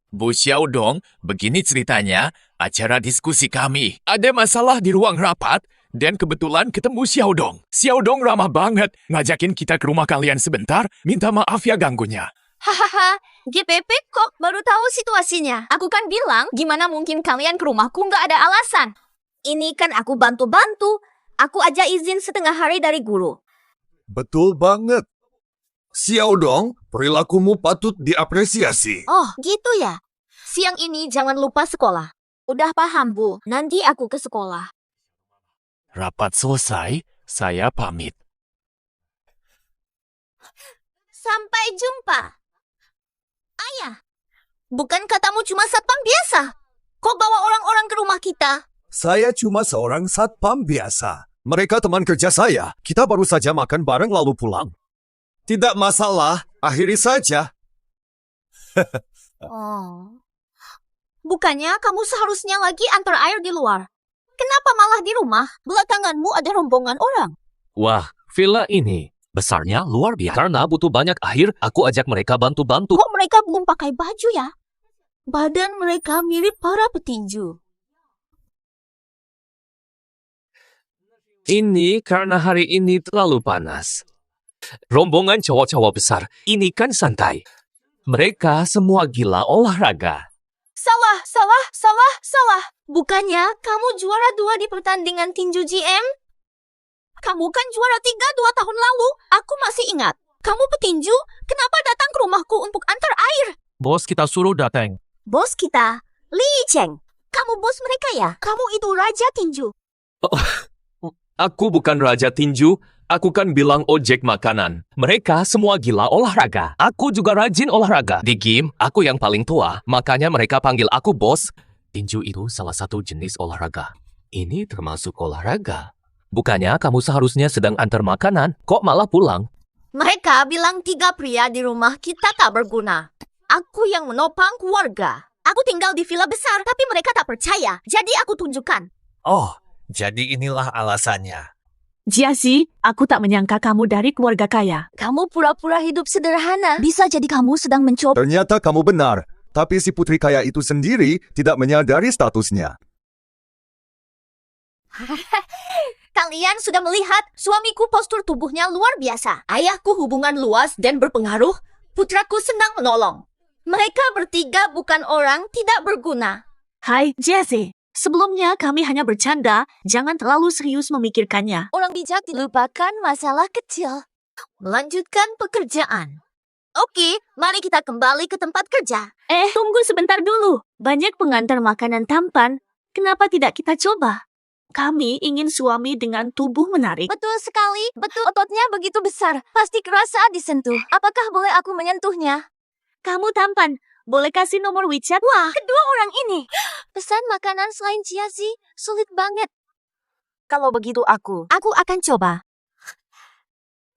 Bu Xiaodong, begini ceritanya, acara diskusi kami. Ada masalah di ruang rapat, dan kebetulan ketemu Xiaodong. Xiaodong ramah banget, ngajakin kita ke rumah kalian sebentar, minta maaf ya ganggunya. Hahaha, GPP kok baru tahu situasinya. Aku kan bilang, gimana mungkin kalian ke rumahku nggak ada alasan. Ini kan aku bantu-bantu. Aku aja izin setengah hari dari guru. Betul banget. Xiaodong, perilakumu patut diapresiasi. Oh, gitu ya. Siang ini jangan lupa sekolah. Udah paham, Bu. Nanti aku ke sekolah. Rapat selesai, saya pamit. Sampai jumpa. Ayah, bukan katamu cuma satpam biasa? Kok bawa orang-orang ke rumah kita? Saya cuma seorang satpam biasa. Mereka teman kerja saya. Kita baru saja makan bareng lalu pulang. Tidak masalah, akhiri saja. Oh. Bukannya kamu seharusnya lagi antar air di luar. Kenapa malah di rumah? Belakanganmu ada rombongan orang. Wah, villa ini besarnya luar biasa. Karena butuh banyak air, aku ajak mereka bantu-bantu. Kok mereka belum pakai baju ya? Badan mereka mirip para petinju. Ini karena hari ini terlalu panas. Rombongan cowok-cowok besar, ini kan santai. Mereka semua gila olahraga. Salah. Bukannya kamu juara 2 di pertandingan tinju GM? Kamu kan juara 3 2 tahun lalu. Aku masih ingat. Kamu petinju, kenapa datang ke rumahku untuk antar air? Bos kita suruh datang. Bos kita, Li Cheng. Kamu bos mereka ya? Kamu itu raja tinju. Aku bukan raja tinju, aku kan bilang ojek makanan. Mereka semua gila olahraga. Aku juga rajin olahraga. Di game, aku yang paling tua, makanya mereka panggil aku bos. Tinju itu salah satu jenis olahraga. Ini termasuk olahraga. Bukannya kamu seharusnya sedang antar makanan, kok malah pulang? Mereka bilang 3 pria di rumah kita tak berguna. Aku yang menopang keluarga. Aku tinggal di villa besar, tapi mereka tak percaya. Jadi aku tunjukkan. Oh, jadi inilah alasannya. Jiazi, aku tak menyangka kamu dari keluarga kaya. Kamu pura-pura hidup sederhana. Bisa jadi kamu sedang mencoba. Ternyata kamu benar. Tapi si putri kaya itu sendiri tidak menyadari statusnya. Kalian sudah melihat suamiku postur tubuhnya luar biasa. Ayahku hubungan luas dan berpengaruh. Putraku senang menolong. Mereka bertiga bukan orang tidak berguna. Hai, Jiazi. Sebelumnya kami hanya bercanda, jangan terlalu serius memikirkannya. Orang bijak dilupakan masalah kecil. Melanjutkan pekerjaan. Oke, mari kita kembali ke tempat kerja. Tunggu sebentar dulu. Banyak pengantar makanan tampan. Kenapa tidak kita coba? Kami ingin suami dengan tubuh menarik. Betul sekali. Betul, ototnya begitu besar. Pasti keras saat disentuh. Apakah boleh aku menyentuhnya? Kamu tampan. Boleh kasih nomor WeChat? Wah, kedua orang ini. Pesan makanan selain Jiazi, sulit banget. Kalau begitu aku akan coba.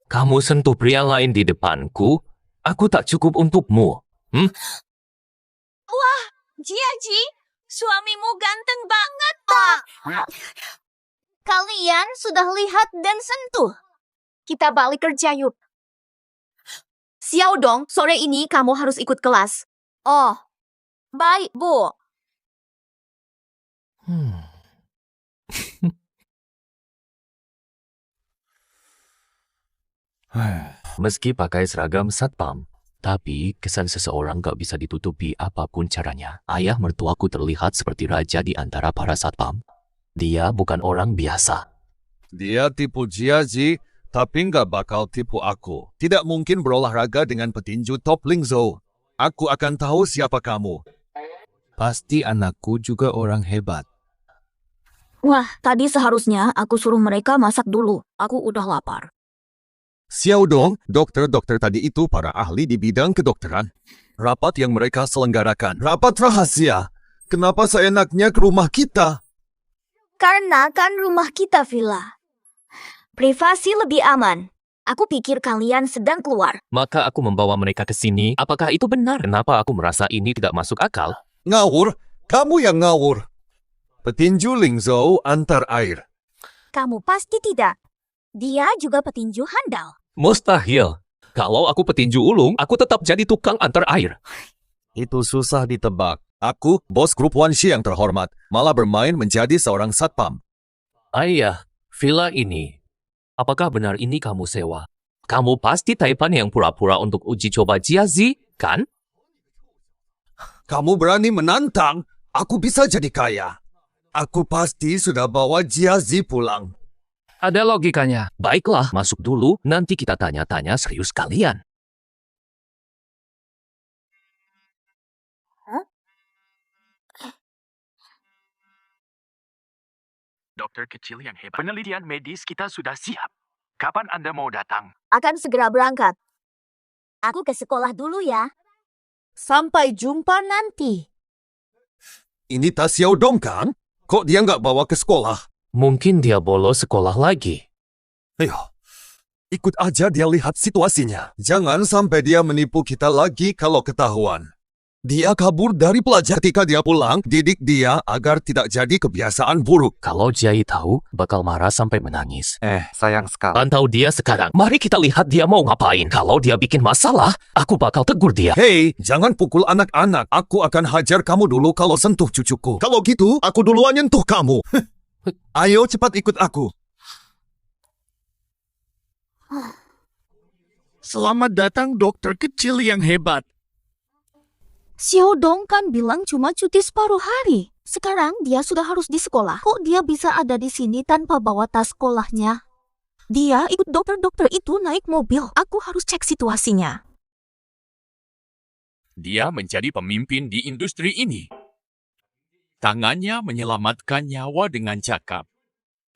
Kamu sentuh pria lain di depanku, aku tak cukup untukmu. Wah, Jiazi, suamimu ganteng banget. Kalian sudah lihat dan sentuh. Kita balik kerja yuk. Xiao Dong, sore ini kamu harus ikut kelas. Oh, baik, Bu. Meski pakai seragam satpam, tapi kesan seseorang gak bisa ditutupi apapun caranya. Ayah mertuaku terlihat seperti raja di antara para satpam. Dia bukan orang biasa. Dia tipu Jiazi, tapi nggak bakal tipu aku. Tidak mungkin berolahraga dengan petinju top Lingzhou. Aku akan tahu siapa kamu. Pasti anakku juga orang hebat. Wah, tadi seharusnya aku suruh mereka masak dulu. Aku udah lapar. Xiao Dong, dokter-dokter tadi itu para ahli di bidang kedokteran. Rapat yang mereka selenggarakan. Rapat rahasia. Kenapa seenaknya ke rumah kita? Karena kan rumah kita villa. Privasi lebih aman. Aku pikir kalian sedang keluar. Maka aku membawa mereka ke sini. Apakah itu benar? Kenapa aku merasa ini tidak masuk akal? Ngawur? Kamu yang ngawur. Petinju Lingzhou antar air. Kamu pasti tidak. Dia juga petinju handal. Mustahil. Kalau aku petinju ulung, aku tetap jadi tukang antar air. Itu susah ditebak. Aku, bos grup Wanshi yang terhormat, malah bermain menjadi seorang satpam. Ayah, villa ini. Apakah benar ini kamu sewa? Kamu pasti Taipan yang pura-pura untuk uji coba Jiazi, kan? Kamu berani menantang? Aku bisa jadi kaya. Aku pasti sudah bawa Jiazi pulang. Ada logikanya. Baiklah, masuk dulu. Nanti kita tanya-tanya serius kalian. Dokter kecil yang hebat. Penelitian medis kita sudah siap. Kapan Anda mau datang? Akan segera berangkat. Aku ke sekolah dulu ya. Sampai jumpa nanti. Ini tas Xiao Dong kan? Kok dia nggak bawa ke sekolah? Mungkin dia bolos sekolah lagi. Ayo, ikut aja dia lihat situasinya. Jangan sampai dia menipu kita lagi kalau ketahuan. Dia kabur dari pelajar ketika dia pulang, didik dia agar tidak jadi kebiasaan buruk. Kalau Jai tahu, bakal marah sampai menangis. Sayang sekali. Pantau dia sekarang. Mari kita lihat dia mau ngapain. Kalau dia bikin masalah, aku bakal tegur dia. Hei, jangan pukul anak-anak. Aku akan hajar kamu dulu kalau sentuh cucuku. Kalau gitu, aku duluan nyentuh kamu. Ayo cepat ikut aku. Selamat datang dokter kecil yang hebat. Xiao Dong kan bilang cuma cuti separuh hari. Sekarang dia sudah harus di sekolah. Kok dia bisa ada di sini tanpa bawa tas sekolahnya? Dia ikut dokter-dokter itu naik mobil. Aku harus cek situasinya. Dia menjadi pemimpin di industri ini. Tangannya menyelamatkan nyawa dengan cakap.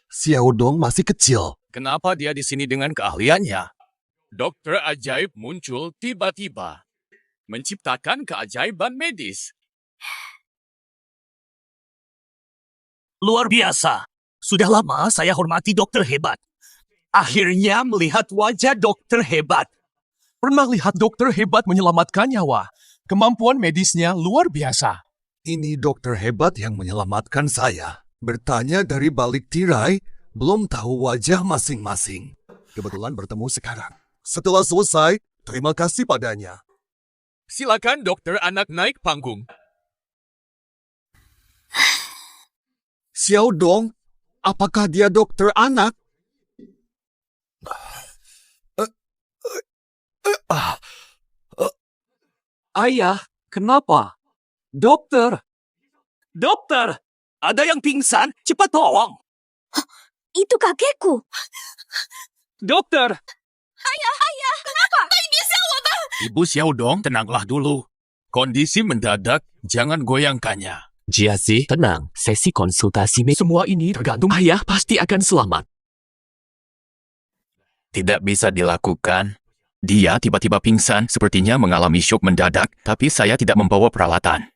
Xiao Dong masih kecil. Kenapa dia di sini dengan keahliannya? Dokter ajaib muncul tiba-tiba. Menciptakan keajaiban medis. Luar biasa. Sudah lama saya hormati dokter hebat. Akhirnya melihat wajah dokter hebat. Pernah lihat dokter hebat menyelamatkan nyawa. Kemampuan medisnya luar biasa. Ini dokter hebat yang menyelamatkan saya. Bertanya dari balik tirai, belum tahu wajah masing-masing. Kebetulan bertemu sekarang. Setelah selesai, terima kasih padanya. Silakan dokter anak naik panggung. Xiao Dong, apakah dia dokter anak? Ayah, kenapa? Dokter! Dokter! Ada yang pingsan, cepat tolong. Itu kakekku. Dokter, Ibu Xiaodong, tenanglah dulu. Kondisi mendadak, jangan goyangkannya. Jiazi, tenang. Sesi konsultasi semua ini tergantung ayah pasti akan selamat. Tidak bisa dilakukan. Dia tiba-tiba pingsan, sepertinya mengalami syok mendadak, tapi saya tidak membawa peralatan.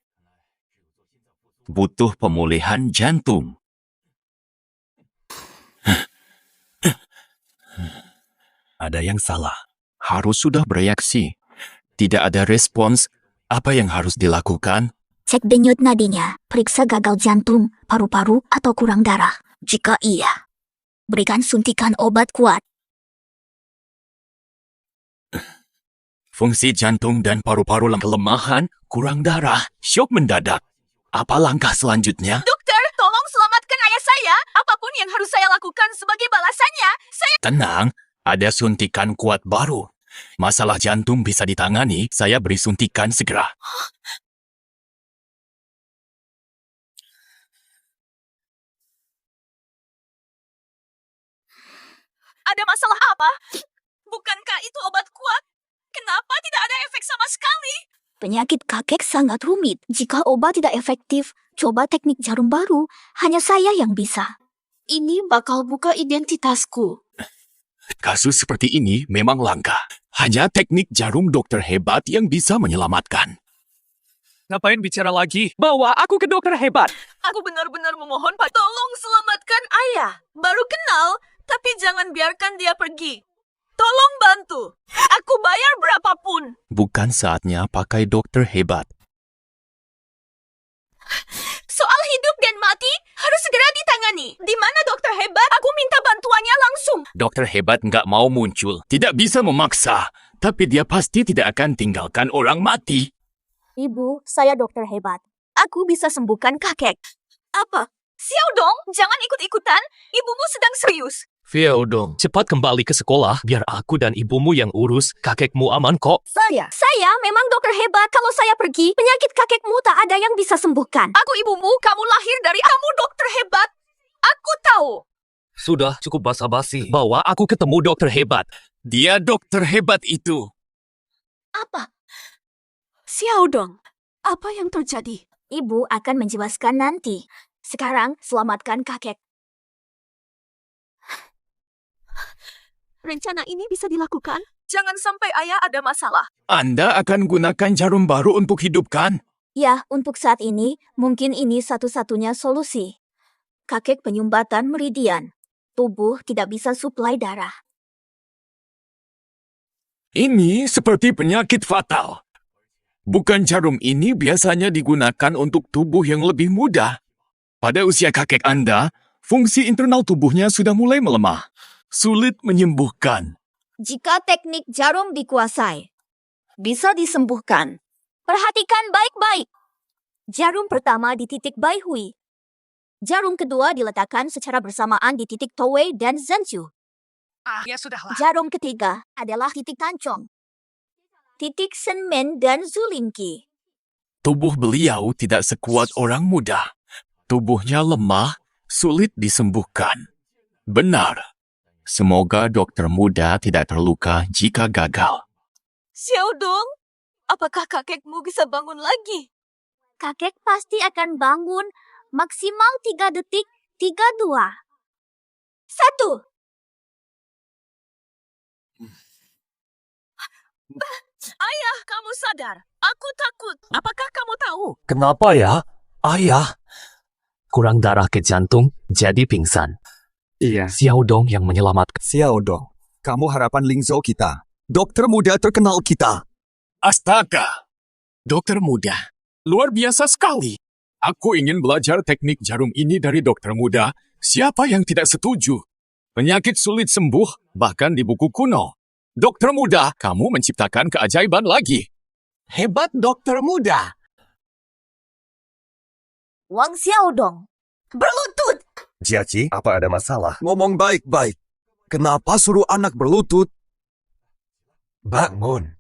Butuh pemulihan jantung. Ada yang salah. Harus sudah bereaksi. Tidak ada respons. Apa yang harus dilakukan? Cek denyut nadinya, periksa gagal jantung, paru-paru, atau kurang darah. Jika iya, berikan suntikan obat kuat. Fungsi jantung dan paru-paru kelemahan, kurang darah, syok mendadak. Apa langkah selanjutnya? Dokter, tolong selamatkan ayah saya. Apapun yang harus saya lakukan sebagai balasannya, saya... Tenang, ada suntikan kuat baru. Masalah jantung bisa ditangani, saya beri suntikan segera. Ada masalah apa? Bukankah itu obat kuat? Kenapa tidak ada efek sama sekali? Penyakit kakek sangat rumit. Jika obat tidak efektif, coba teknik jarum baru. Hanya saya yang bisa. Ini bakal buka identitasku. Kasus seperti ini memang langka. Hanya teknik jarum dokter hebat yang bisa menyelamatkan. Ngapain bicara lagi? Bawa aku ke dokter hebat. Aku benar-benar memohon, Pak. Tolong selamatkan ayah. Baru kenal, tapi jangan biarkan dia pergi. Tolong bantu. Aku bayar berapapun. Bukan saatnya pakai dokter hebat. Soal hidup dan mati harus segera ditangani. Di mana dokter hebat? Aku minta bantuannya langsung. Dokter hebat nggak mau muncul. Tidak bisa memaksa. Tapi dia pasti tidak akan tinggalkan orang mati. Ibu, saya dokter hebat. Aku bisa sembuhkan kakek. Apa? Xiaodong, jangan ikut-ikutan. Ibumu sedang serius. Xiaodong, cepat kembali ke sekolah biar aku dan ibumu yang urus. Kakekmu aman kok. Saya memang dokter hebat. Kalau saya pergi, penyakit kakekmu tak ada yang bisa sembuhkan. Aku ibumu, kamu lahir dari kamu dokter hebat. Aku tahu. Sudah cukup basa-basi. Bawa aku ketemu dokter hebat. Dia dokter hebat itu. Apa? Xiaodong, apa yang terjadi? Ibu akan menjelaskan nanti. Sekarang, selamatkan kakek. Rencana ini bisa dilakukan? Jangan sampai ayah ada masalah. Anda akan gunakan jarum baru untuk hidupkan? Ya, untuk saat ini, mungkin ini satu-satunya solusi. Kakek penyumbatan meridian. Tubuh tidak bisa suplai darah. Ini seperti penyakit fatal. Bukan jarum ini biasanya digunakan untuk tubuh yang lebih muda. Pada usia kakek Anda, fungsi internal tubuhnya sudah mulai melemah. Sulit menyembuhkan. Jika teknik jarum dikuasai, bisa disembuhkan. Perhatikan baik-baik. Jarum pertama di titik Baihui. Jarum kedua diletakkan secara bersamaan di titik Towei dan Zhenzhou. Ya sudahlah. Jarum ketiga adalah titik Tanchong. Titik Senmen dan Zulinki. Tubuh beliau tidak sekuat orang muda. Tubuhnya lemah, sulit disembuhkan. Benar. Semoga dokter muda tidak terluka jika gagal. Xiaodong, apakah kakekmu bisa bangun lagi? Kakek pasti akan bangun maksimal 3 detik. 3, 2, 1. Ayah, kamu sadar. Aku takut. Apakah kamu tahu? Kenapa ya? Ayah. Kurang darah ke jantung, jadi pingsan. Iya. Xiaodong yang menyelamatkan. Xiaodong, kamu harapan Lingzhou kita. Dokter muda terkenal kita. Astaga! Dokter muda. Luar biasa sekali. Aku ingin belajar teknik jarum ini dari dokter muda. Siapa yang tidak setuju? Penyakit sulit sembuh, bahkan di buku kuno. Dokter muda, kamu menciptakan keajaiban lagi. Hebat dokter muda. Wang Xiaodong, berlutut. Jiaci, apa ada masalah? Ngomong baik-baik. Kenapa suruh anak berlutut? Bangun.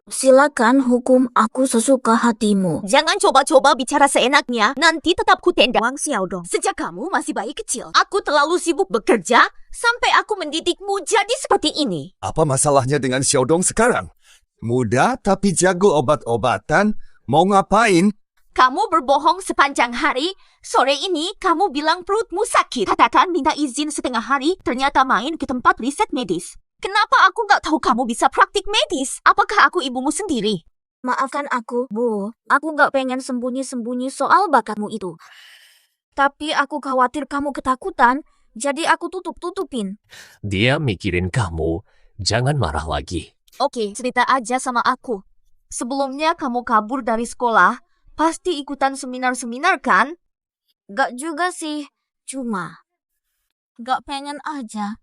Silakan hukum aku sesuka hatimu. Jangan coba-coba bicara seenaknya, nanti tetap kutenda. Wang Xiaodong, sejak kamu masih bayi kecil, aku terlalu sibuk bekerja sampai aku mendidikmu jadi seperti ini. Apa masalahnya dengan Xiaodong sekarang? Muda tapi jago obat-obatan, mau ngapain? Kamu berbohong sepanjang hari. Sore ini kamu bilang perutmu sakit. Katakan minta izin setengah hari, ternyata main ke tempat riset medis. Kenapa aku nggak tahu kamu bisa praktik medis? Apakah aku ibumu sendiri? Maafkan aku, Bu. Aku nggak pengen sembunyi-sembunyi soal bakatmu itu. Tapi aku khawatir kamu ketakutan, jadi aku tutup-tutupin. Dia mikirin kamu. Jangan marah lagi. Oke, cerita aja sama aku. Sebelumnya kamu kabur dari sekolah, pasti ikutan seminar-seminar kan? Gak juga sih, cuma gak pengen aja.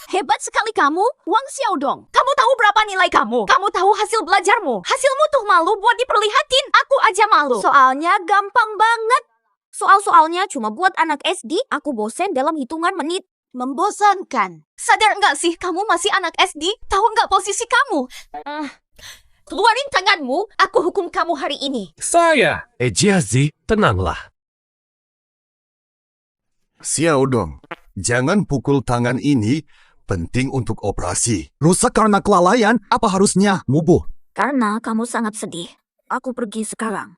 Hebat sekali kamu, Wang Xiaodong. Kamu tahu berapa nilai kamu? Kamu tahu hasil belajarmu? Hasilmu tuh malu buat diperlihatin. Aku aja malu. Soalnya gampang banget. Soal-soalnya cuma buat anak SD, aku bosen dalam hitungan menit. Membosankan. Sadar nggak sih kamu masih anak SD? Tahu nggak posisi kamu? Keluarin tanganmu, aku hukum kamu hari ini. Saya! Jiazi, tenanglah. Xiaodong, jangan pukul tangan ini. Penting untuk operasi. Rusak karena kelalaian, apa harusnya? Mubuh. Karena kamu sangat sedih. Aku pergi sekarang.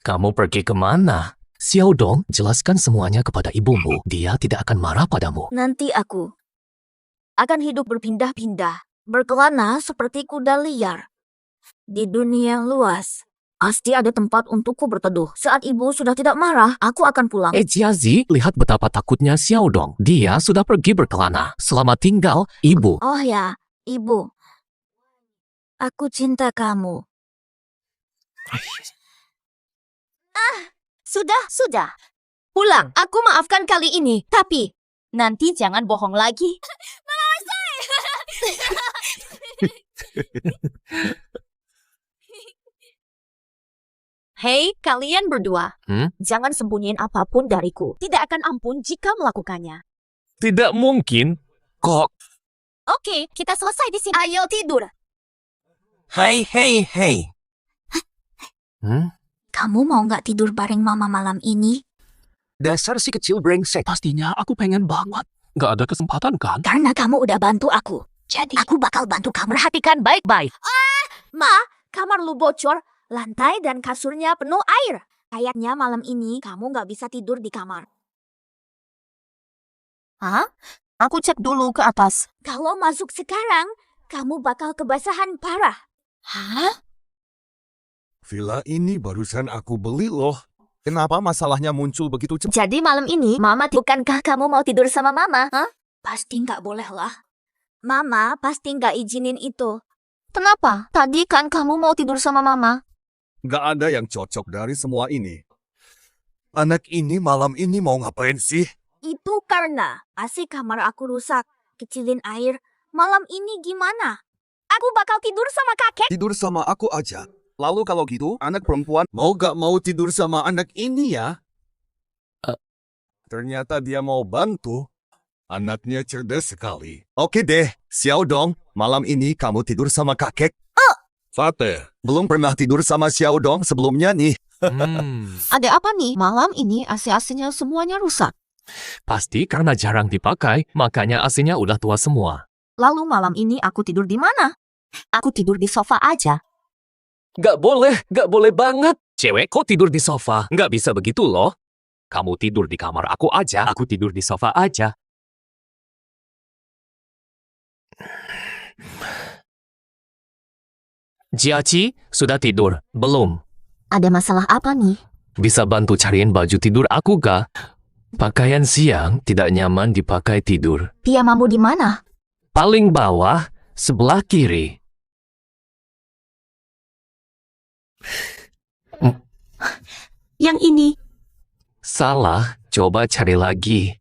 Kamu pergi kemana? Xiaodong, jelaskan semuanya kepada ibumu. Dia tidak akan marah padamu. Nanti aku akan hidup berpindah-pindah, berkelana seperti kuda liar. Di dunia yang luas, pasti ada tempat untukku berteduh. Saat ibu sudah tidak marah, aku akan pulang. Jiazi, lihat betapa takutnya Xiaodong. Dia sudah pergi berkelana. Selamat tinggal, ibu. Oh ya, ibu. Aku cinta kamu. Sudah. Pulang. Aku maafkan kali ini. Tapi, nanti jangan bohong lagi. Hei, kalian berdua. Jangan sembunyiin apapun dariku. Tidak akan ampun jika melakukannya. Tidak mungkin. Kok? Oke, kita selesai di sini. Ayo tidur. Hei. Kamu mau nggak tidur bareng mama malam ini? Dasar si kecil brengsek. Pastinya aku pengen banget. Gak ada kesempatan kan? Karena kamu udah bantu aku. Jadi, aku bakal bantu kamu. Perhatikan baik-baik. Ma, kamar lu bocor. Lantai dan kasurnya penuh air. Kayaknya malam ini kamu nggak bisa tidur di kamar. Hah? Aku cek dulu ke atas. Kalau masuk sekarang, kamu bakal kebasahan parah. Hah? Villa ini barusan aku beli loh. Kenapa masalahnya muncul begitu cepat? Jadi malam ini, Mama, bukankah kamu mau tidur sama Mama? Hah? Pasti nggak boleh lah. Mama pasti nggak izinin itu. Kenapa? Tadi kan kamu mau tidur sama Mama. Gak ada yang cocok dari semua ini. Anak ini malam ini mau ngapain sih? Itu karena AC kamar aku rusak. Kecilin air. Malam ini gimana? Aku bakal tidur sama kakek. Tidur sama aku aja. Lalu kalau gitu, anak perempuan mau gak mau tidur sama anak ini ya? Ternyata dia mau bantu. Anaknya cerdas sekali. Oke deh, Xiaodong, malam ini kamu tidur sama kakek. Fate, belum pernah tidur sama Xiaodong sebelumnya nih. Ada apa nih? Malam ini AC-AC-nya semuanya rusak. Pasti karena jarang dipakai, makanya AC-nya udah tua semua. Lalu malam ini aku tidur di mana? Aku tidur di sofa aja. Gak boleh banget. Cewek kok tidur di sofa? Gak bisa begitu loh. Kamu tidur di kamar aku aja, aku tidur di sofa aja. Jiaci, sudah tidur? Belum. Ada masalah apa nih? Bisa bantu cariin baju tidur aku gak? Pakaian siang tidak nyaman dipakai tidur. Piyamamu di mana? Paling bawah, sebelah kiri. Yang ini. Salah, coba cari lagi.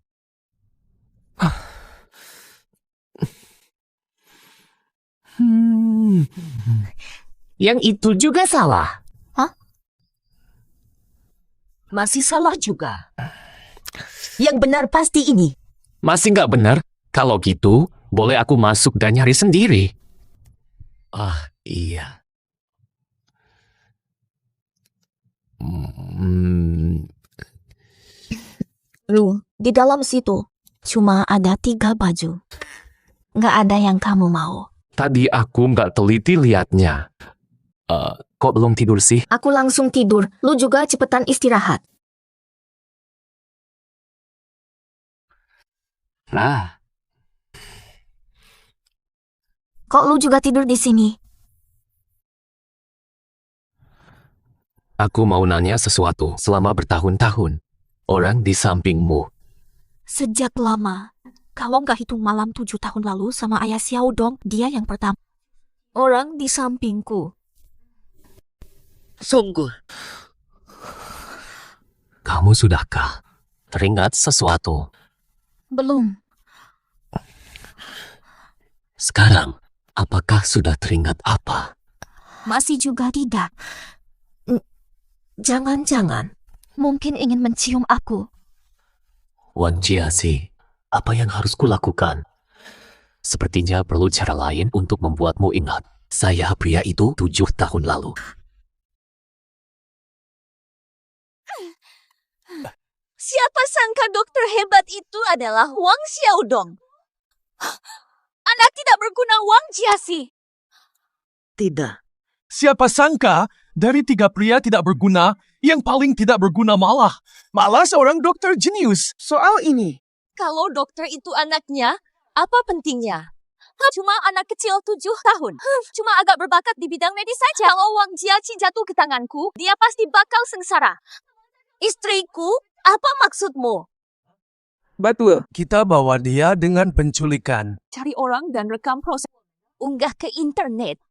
Yang itu juga salah. Hah? Masih salah juga. Yang benar pasti ini. Masih nggak benar? Kalau gitu, boleh aku masuk dan nyari sendiri. Iya. Lu, di dalam situ cuma ada 3 baju. Nggak ada yang kamu mau. Tadi aku nggak teliti liatnya. Kok belum tidur sih? Aku langsung tidur. Lu juga cepetan istirahat. Nah, Kok lu juga tidur di sini? aku mau nanya sesuatu. Selama bertahun-tahun, orang di sampingmu, Sejak lama. Kalau nggak hitung malam 7 tahun lalu sama ayah Xiao Dong, dia yang pertama. Orang di sampingku. Sungguh. kamu sudahkah teringat sesuatu? Belum. Sekarang, apakah sudah teringat apa? Masih juga tidak. Jangan-jangan. Mungkin ingin mencium aku. Wan Jiazi, apa yang harus kulakukan? Sepertinya perlu cara lain untuk membuatmu ingat. Saya pria itu 7 tahun lalu. Siapa sangka dokter hebat itu adalah Wang Xiaodong. Anak tidak berguna Wang Jiasi. Tidak. Siapa sangka dari 3 pria tidak berguna, yang paling tidak berguna malah seorang dokter jenius. Soal ini. Kalau dokter itu anaknya, apa pentingnya? Cuma anak kecil 7 tahun. Cuma agak berbakat di bidang medis saja. Kalau Wang Jiaci jatuh ke tanganku, dia pasti bakal sengsara. Istriku, apa maksudmu? Betul. Kita bawa dia dengan penculikan. Cari orang dan rekam proses. Unggah ke internet.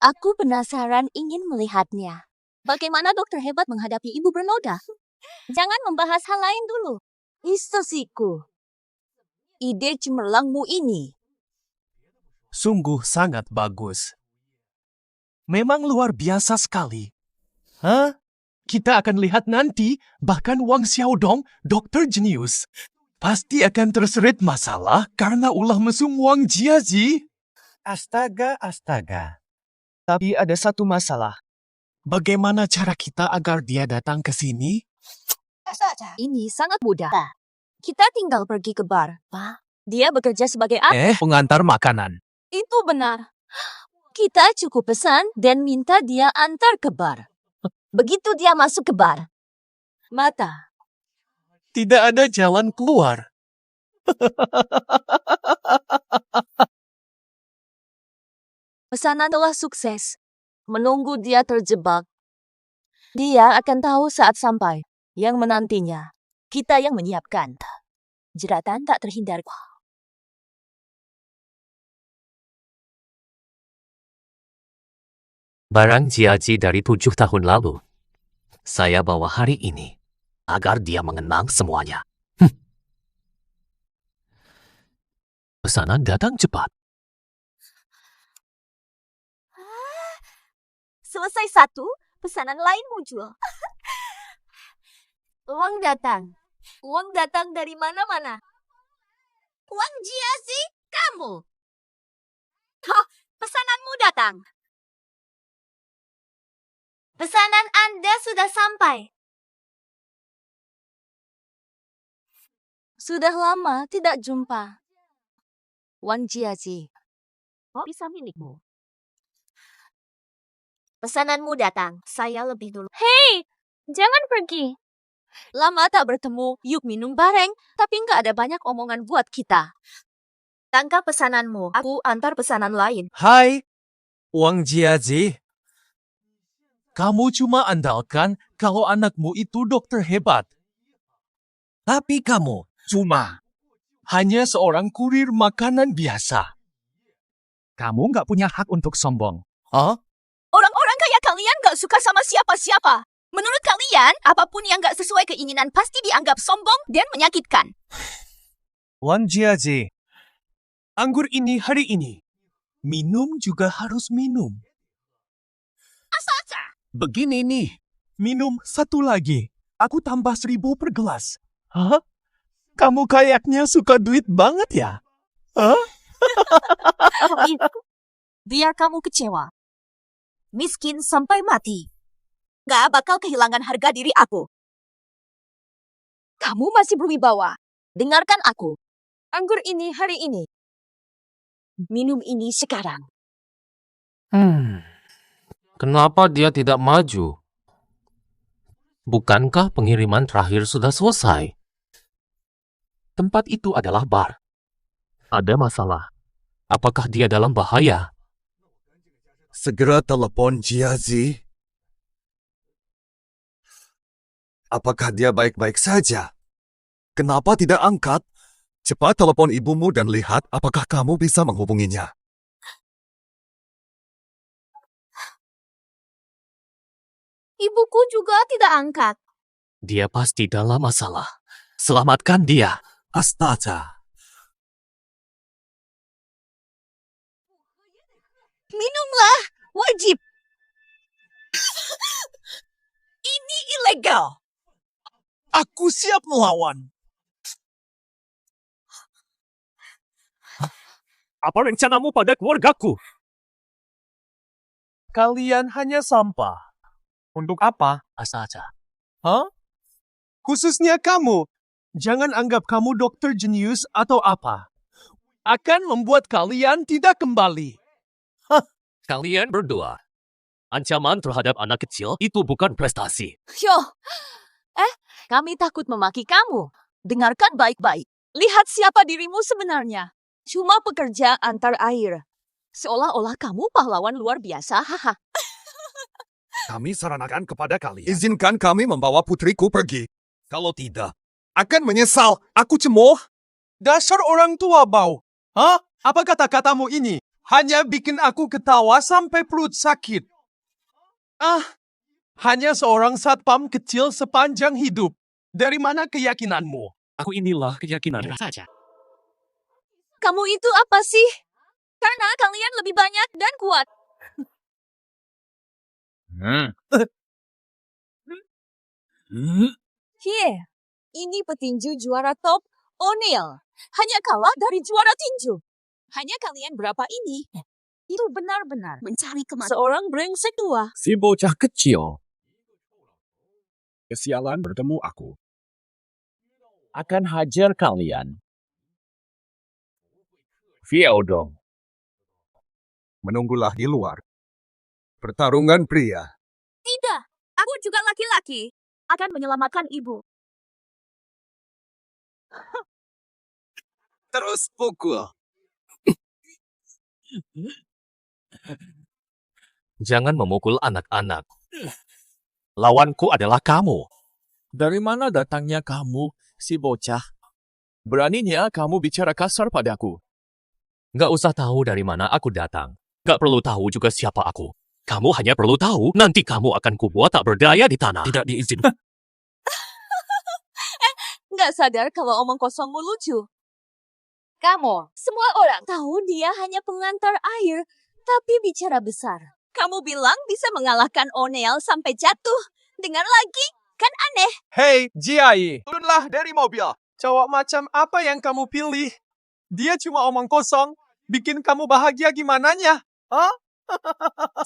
Aku penasaran ingin melihatnya. Bagaimana dokter hebat menghadapi ibu bernoda? Jangan membahas hal lain dulu. Istosiku. Ide cemerlangmu ini. Sungguh sangat bagus. Memang luar biasa sekali. Hah? Kita akan lihat nanti, bahkan Wang Xiaodong, dokter jenius, pasti akan terseret masalah karena ulah mesum Wang Jiazi. Astaga. Tapi ada satu masalah. Bagaimana cara kita agar dia datang ke sini? Ini sangat mudah. Kita tinggal pergi ke bar. Dia bekerja sebagai Pengantar makanan. Itu benar. Kita cukup pesan dan minta dia antar ke bar. Begitu dia masuk ke bar. Mata. Tidak ada jalan keluar. Pesanan telah sukses. Menunggu dia terjebak. Dia akan tahu saat sampai. Yang menantinya. Kita yang menyiapkan. Jeratan tak terhindar. Barang Jiaji dari 7 tahun lalu. Saya bawa hari ini agar dia mengenang semuanya. Pesanan datang cepat. Selesai satu, pesanan lain muncul. Uang datang. Uang datang dari mana-mana. Uang Jiasi, kamu. Pesananmu datang. Pesanan Anda sudah sampai. Sudah lama tidak jumpa. Wang Jiazi. Bisa milikmu. Pesananmu datang. Saya lebih dulu. Hei, jangan pergi. Lama tak bertemu, yuk minum bareng. Tapi nggak ada banyak omongan buat kita. Tangkap pesananmu. Aku antar pesanan lain. Hai, Wang Jiazi. Kamu cuma andalkan kalau anakmu itu dokter hebat. Tapi kamu cuma hanya seorang kurir makanan biasa. Kamu nggak punya hak untuk sombong. Orang-orang kayak kalian nggak suka sama siapa-siapa. Menurut kalian, apapun yang nggak sesuai keinginan pasti dianggap sombong dan menyakitkan. Wang Jiazi, anggur ini hari ini. Minum juga harus minum. Begini nih, minum satu lagi. Aku tambah 1.000 per gelas. Hah? Kamu kayaknya suka duit banget ya? Hah? Biar kamu kecewa. Miskin sampai mati. Gak bakal kehilangan harga diri aku. Kamu masih berwibawa. Dengarkan aku. Anggur ini hari ini. Minum ini sekarang. Kenapa dia tidak maju? Bukankah pengiriman terakhir sudah selesai? Tempat itu adalah bar. Ada masalah. Apakah dia dalam bahaya? Segera telepon Jiazi. Apakah dia baik-baik saja? Kenapa tidak angkat? Cepat telepon ibumu dan lihat apakah kamu bisa menghubunginya. Ibuku juga tidak angkat. Dia pasti dalam masalah. Selamatkan dia. Astaga. Minumlah, wajib. Ini ilegal. Aku siap melawan. Apa rencanamu pada keluargaku? Kalian hanya sampah. Untuk apa? Astaga. Hah? Khususnya kamu. Jangan anggap kamu dokter jenius atau apa. Akan membuat kalian tidak kembali. Kalian berdua. Ancaman terhadap anak kecil itu bukan prestasi. Yo, kami takut memaki kamu. Dengarkan baik-baik. Lihat siapa dirimu sebenarnya. Cuma pekerja antar air. Seolah-olah kamu pahlawan luar biasa, haha. Kami sarankan kepada kalian. Izinkan kami membawa putriku pergi. Kalau tidak, Akan menyesal. Aku cemoh. Dasar orang tua bau. Hah? Apa kata-katamu ini? Hanya bikin aku ketawa sampai perut sakit. Hanya seorang satpam kecil sepanjang hidup. Dari mana keyakinanmu? Aku inilah keyakinan saja. Kamu itu apa sih? Karena kalian lebih banyak dan kuat. Here, ini petinju juara top O'Neil. Hanya kalah dari juara tinju. Hanya kalian berapa ini? Itu benar-benar mencari kematian. Seorang brengsek tua. Si bocah kecil. Kesialan bertemu aku. Akan hajar kalian. Fiodong. menunggulah di luar. Pertarungan pria. Tidak, aku juga laki-laki. Akan menyelamatkan ibu. Terus pukul. Jangan memukul anak-anak. Lawanku adalah kamu. Dari mana datangnya kamu, si bocah? Beraninya kamu bicara kasar padaku. Gak usah tahu dari mana aku datang. Gak perlu tahu juga siapa aku. Kamu hanya perlu tahu, nanti kamu akan kubuat tak berdaya di tanah. Tidak diizinkan. Nggak sadar kalau omong kosongmu lucu. Kamu, semua orang tahu dia hanya pengantar air, tapi bicara besar. Kamu bilang bisa mengalahkan O'Neil sampai jatuh. Dengar lagi, kan aneh. Hei, Jiai, turunlah dari mobil. Cowok macam apa yang kamu pilih? Dia cuma omong kosong. Bikin kamu bahagia gimananya? Hah?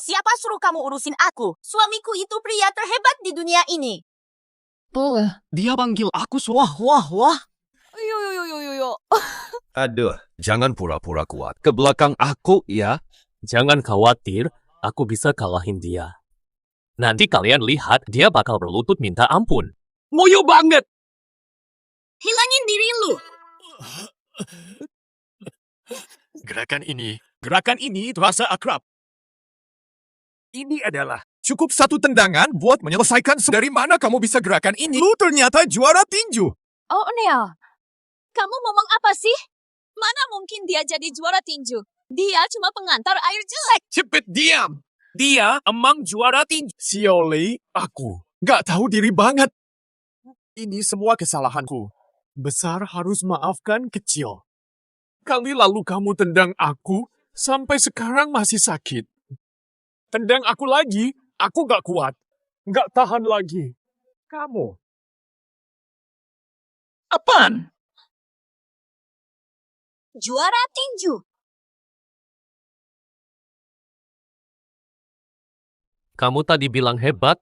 Siapa suruh kamu urusin aku? Suamiku itu pria terhebat di dunia ini. Dia panggil aku wah. Yo. Aduh, jangan pura-pura kuat. Ke belakang aku, ya. Jangan khawatir, aku bisa kalahin dia. Nanti kalian lihat, dia bakal berlutut minta ampun. Moyo banget! Hilangin diri lu. Gerakan ini terasa akrab. Ini adalah cukup satu tendangan buat menyelesaikan. Dari mana kamu bisa gerakan ini? Lu ternyata juara tinju. Oh, O'Neil. Kamu ngomong apa sih? Mana mungkin dia jadi juara tinju? Dia cuma pengantar air jelek. Cepet diam. Dia emang juara tinju. Sioli, aku gak tahu diri banget. Ini semua kesalahanku. Besar harus maafkan kecil. Kali lalu kamu tendang aku, sampai sekarang masih sakit. Tendang aku lagi, aku gak kuat. Gak tahan lagi. Kamu. Apaan? Juara tinju. Kamu tadi bilang hebat.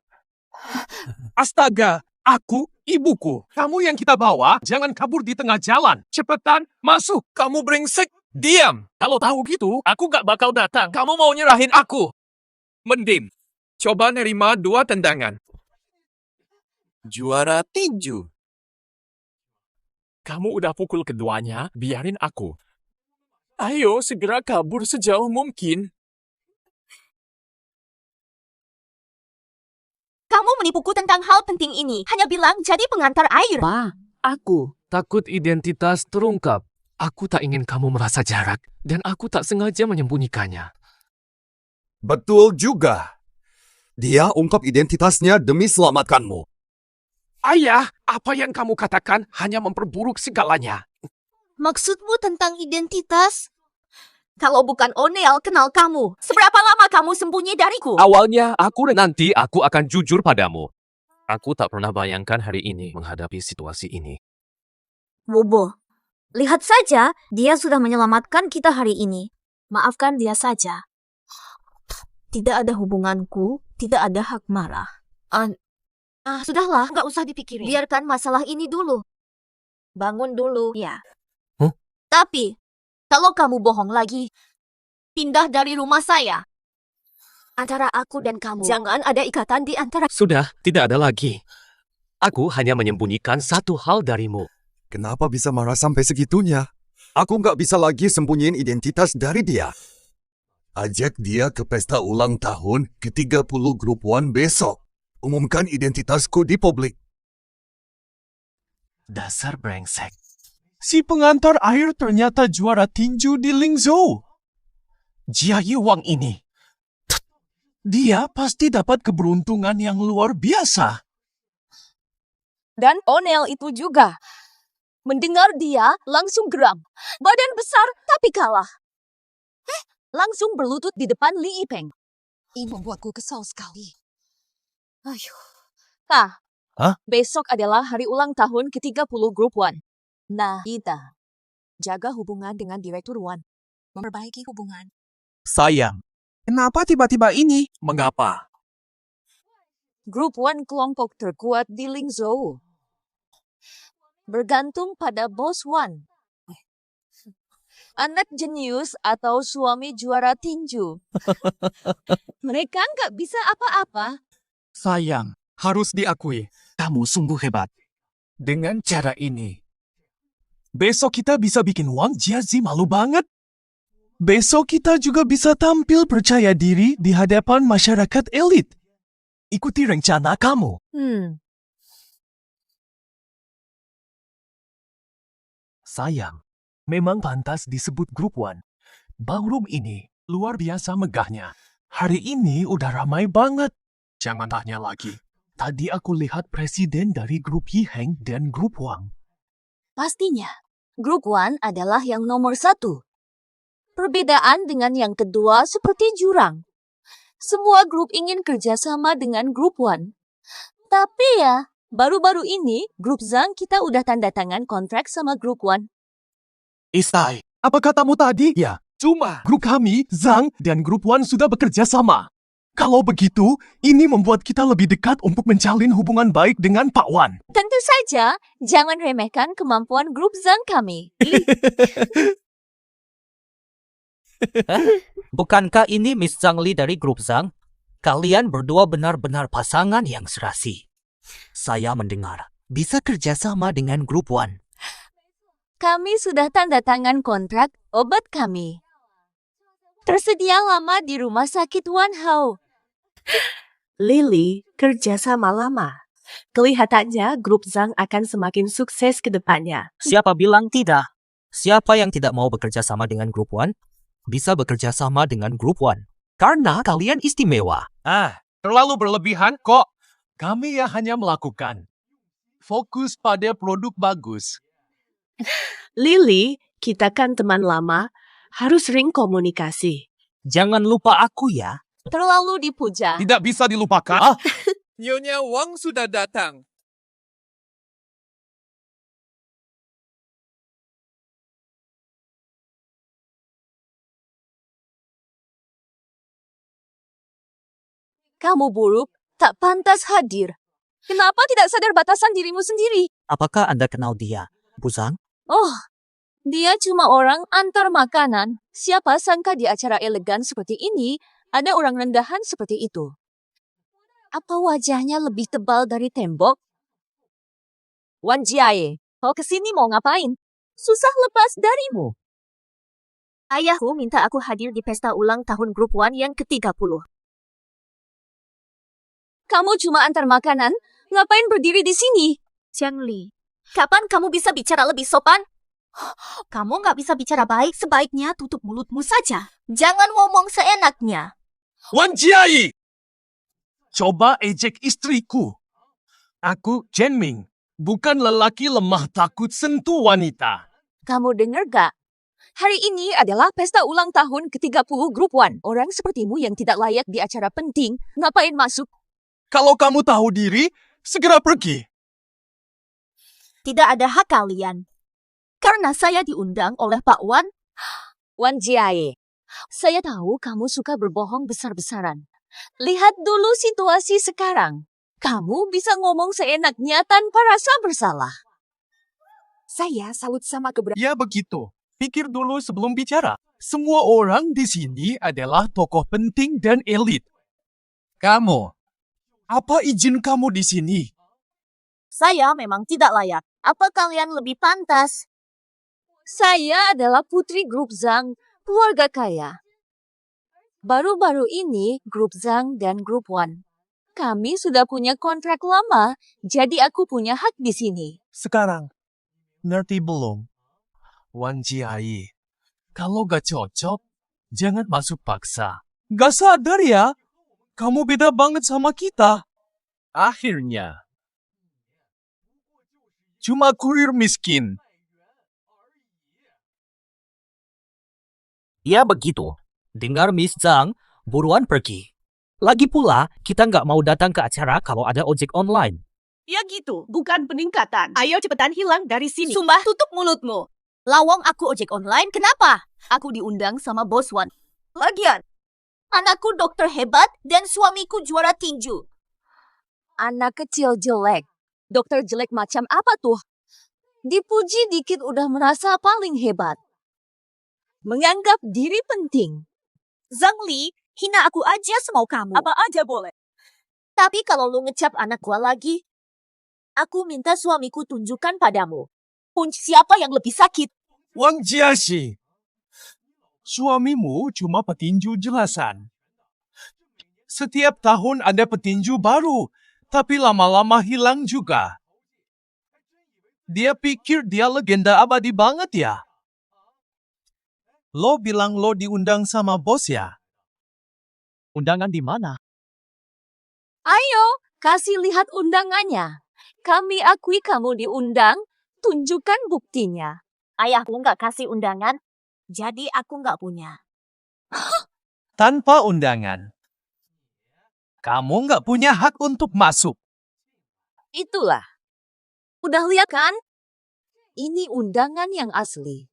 Astaga, aku, ibuku. Kamu yang kita bawa, jangan kabur di tengah jalan. Cepetan, masuk. Kamu brengsek. Diam. Kalau tahu gitu, aku gak bakal datang. Kamu mau nyerahin aku. Mending, coba nerima 2 tendangan. Juara tinju. Kamu udah pukul keduanya, biarin aku. Ayo, segera kabur sejauh mungkin. Kamu menipuku tentang hal penting ini. Hanya bilang jadi pengantar air. Pa, aku takut identitas terungkap. Aku tak ingin kamu merasa jarak, dan aku tak sengaja menyembunyikannya. Betul juga. Dia ungkap identitasnya demi selamatkanmu. Ayah, apa yang kamu katakan hanya memperburuk segalanya. Maksudmu tentang identitas? Kalau bukan O'Neill kenal kamu, seberapa lama kamu sembunyi dariku? Awalnya nanti aku akan jujur padamu. Aku tak pernah bayangkan hari ini menghadapi situasi ini. Bobo, lihat saja, dia sudah menyelamatkan kita hari ini. Maafkan dia saja. Tidak ada hubunganku, tidak ada hak marah. Sudahlah, nggak usah dipikirin. Biarkan masalah ini dulu. Bangun dulu, ya. Huh? Tapi, kalau kamu bohong lagi, pindah dari rumah saya. Antara aku dan kamu, jangan ada ikatan di antara... Sudah, tidak ada lagi. Aku hanya menyembunyikan satu hal darimu. Kenapa bisa marah sampai segitunya? Aku nggak bisa lagi sembunyiin identitas dari dia. Ajak dia ke pesta ulang tahun ke-30 Grup One besok. Umumkan identitasku di publik. Dasar brengsek. Si pengantar air ternyata juara tinju di Lingzhou. Jia Yiwang ini. Dia pasti dapat keberuntungan yang luar biasa. Dan O'Neill itu juga. Mendengar dia, langsung geram. Badan besar, tapi kalah. Langsung berlutut di depan Li Yipeng. Ini membuatku kesal sekali. Ayuh. Besok adalah hari ulang tahun ke-30 Grup One. Nah, kita jaga hubungan dengan Direktur One. Memperbaiki hubungan. Sayang, kenapa tiba-tiba ini? Mengapa? Grup One kelompok terkuat di Lingzhou. Bergantung pada Bos One. Anak jenius atau suami juara tinju. Mereka nggak bisa apa-apa. Sayang, harus diakui, kamu sungguh hebat. Dengan cara ini, besok kita bisa bikin Wang Jiazi malu banget. Besok kita juga bisa tampil percaya diri di hadapan masyarakat elit. Ikuti rencana kamu. Sayang, memang pantas disebut Grup One. Ballroom ini luar biasa megahnya. Hari ini udah ramai banget. Jangan tanya lagi. Tadi aku lihat presiden dari Grup Yiheng dan Grup Wang. Pastinya, Grup One adalah yang nomor 1. Perbedaan dengan yang kedua seperti jurang. Semua grup ingin kerjasama dengan Grup One. Tapi ya, baru-baru ini Grup Zhang kita udah tanda tangan kontrak sama Grup One. Isai, apa katamu tadi? Ya, cuma grup kami, Zhang, dan Grup One sudah bekerja sama. Kalau begitu, ini membuat kita lebih dekat untuk menjalin hubungan baik dengan Pak Wan. Tentu saja, jangan remehkan kemampuan Grup Zhang kami. Bukankah ini Miss Zhang Li dari Grup Zhang? Kalian berdua benar-benar pasangan yang serasi. Saya mendengar bisa kerjasama dengan Grup One. Kami sudah tanda tangan kontrak obat kami. Tersedia lama di rumah sakit Wan Hao. Lily kerja sama lama. Kelihatannya grup Zhang akan semakin sukses ke depannya. Siapa bilang tidak? Siapa yang tidak mau bekerja sama dengan Grup One? Bisa bekerja sama dengan Grup One. Karena kalian istimewa. Terlalu berlebihan kok. Kami ya hanya melakukan. Fokus pada produk bagus. Lily, kita kan teman lama, harus sering komunikasi. Jangan lupa aku ya. Terlalu dipuja. Tidak bisa dilupakan. Nyonya Wang sudah datang. Kamu buruk, tak pantas hadir. Kenapa tidak sadar batasan dirimu sendiri? Apakah Anda kenal dia, Busang? Oh, dia cuma orang antar makanan. Siapa sangka di acara elegan seperti ini, ada orang rendahan seperti itu. Apa wajahnya lebih tebal dari tembok? Wan Jiaye, kau kesini mau ngapain? Susah lepas darimu. Ayahku minta aku hadir di pesta ulang tahun grup One yang ke-30. Kamu cuma antar makanan, ngapain berdiri di sini? Xiang Li, kapan kamu bisa bicara lebih sopan? Kamu nggak bisa bicara baik, sebaiknya tutup mulutmu saja. Jangan ngomong seenaknya. Wan Jiayi! Coba ejek istriku. Aku Chen Ming, bukan lelaki lemah takut sentuh wanita. Kamu dengar gak? Hari ini adalah pesta ulang tahun ke-30 grup One. Orang sepertimu yang tidak layak di acara penting, ngapain masuk? Kalau kamu tahu diri, segera pergi. Tidak ada hak kalian. Karena saya diundang oleh Pak Wan. Wan Jiaye, saya tahu kamu suka berbohong besar-besaran. Lihat dulu situasi sekarang. Kamu bisa ngomong seenaknya tanpa rasa bersalah. Saya salut sama keberanian. Ya begitu. Pikir dulu sebelum bicara. Semua orang di sini adalah tokoh penting dan elit. Kamu, apa izin kamu di sini? Saya memang tidak layak. Apa kalian lebih pantas? Saya adalah putri grup Zhang, keluarga kaya. Baru-baru ini grup Zhang dan grup One. Kami sudah punya kontrak lama, jadi aku punya hak di sini. Sekarang, ngerti belum? Wan Jiayi, kalau gak cocok, jangan masuk paksa. Gak sadar ya? Kamu beda banget sama kita. Akhirnya, cuma kurir miskin. Ya begitu. Dengar Miss Zhang, buruan pergi. Lagi pula, kita nggak mau datang ke acara kalau ada ojek online. Ya gitu, bukan peningkatan. Ayo cepetan hilang dari sini. Sumpah, tutup mulutmu. Lawang aku ojek online, kenapa? Aku diundang sama bos Wan. Lagian, anakku dokter hebat dan suamiku juara tinju. Anak kecil jelek. Dokter jelek macam apa tuh? Dipuji dikit udah merasa paling hebat. Menganggap diri penting. Zhang Li, hina aku aja semau kamu. Apa aja boleh. Tapi kalau lu ngecap anak gua lagi, aku minta suamiku tunjukkan padamu. Kunci siapa yang lebih sakit? Wang Jiaxi, suamimu cuma petinju jelasan. Setiap tahun ada petinju baru, tapi lama-lama hilang juga. Dia pikir dia legenda abadi banget ya? Lo bilang lo diundang sama bos ya? Undangan di mana? Ayo, kasih lihat undangannya. Kami akui kamu diundang, tunjukkan buktinya. Ayahku nggak kasih undangan, jadi aku nggak punya. Tanpa undangan. Kamu nggak punya hak untuk masuk. Itulah. Udah lihat kan? Ini undangan yang asli.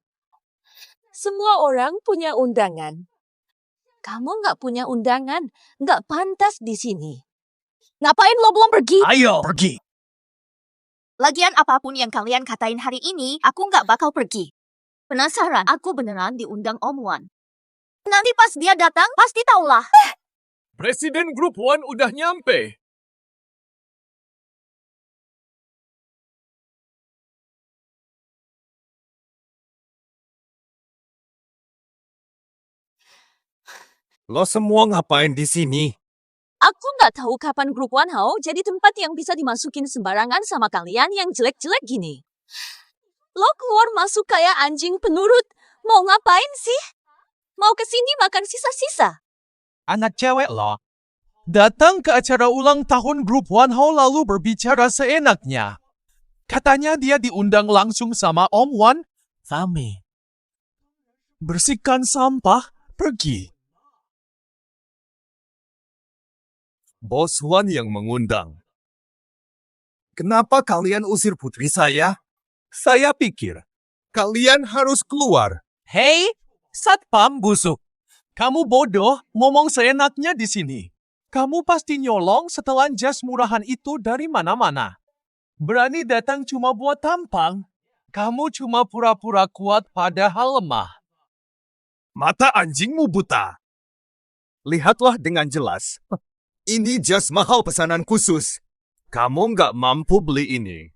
Semua orang punya undangan. Kamu nggak punya undangan, nggak pantas di sini. Ngapain lo belum pergi? Ayo, pergi. Lagian apapun yang kalian katain hari ini, aku nggak bakal pergi. Penasaran, aku beneran diundang Om Wan. Nanti pas dia datang, pasti taulah. Presiden Grup One udah nyampe. Lo semua ngapain di sini? Aku nggak tahu kapan grup One Hao jadi tempat yang bisa dimasukin sembarangan sama kalian yang jelek-jelek gini. Lo keluar masuk kayak anjing penurut. Mau ngapain sih? Mau kesini makan sisa-sisa? Anak cewek lo. Datang ke acara ulang tahun Grup One Hao lalu berbicara seenaknya. Katanya dia diundang langsung sama Om Wan. Kami. Bersihkan sampah, pergi. Bos Wan yang mengundang. Kenapa kalian usir putri saya? Saya pikir kalian harus keluar. Hei, satpam busuk. Kamu bodoh ngomong seenaknya di sini. Kamu pasti nyolong setelan jas murahan itu dari mana-mana. Berani datang cuma buat tampang. Kamu cuma pura-pura kuat padahal lemah. Mata anjingmu buta. Lihatlah dengan jelas. Ini jas mahal pesanan khusus. Kamu nggak mampu beli ini.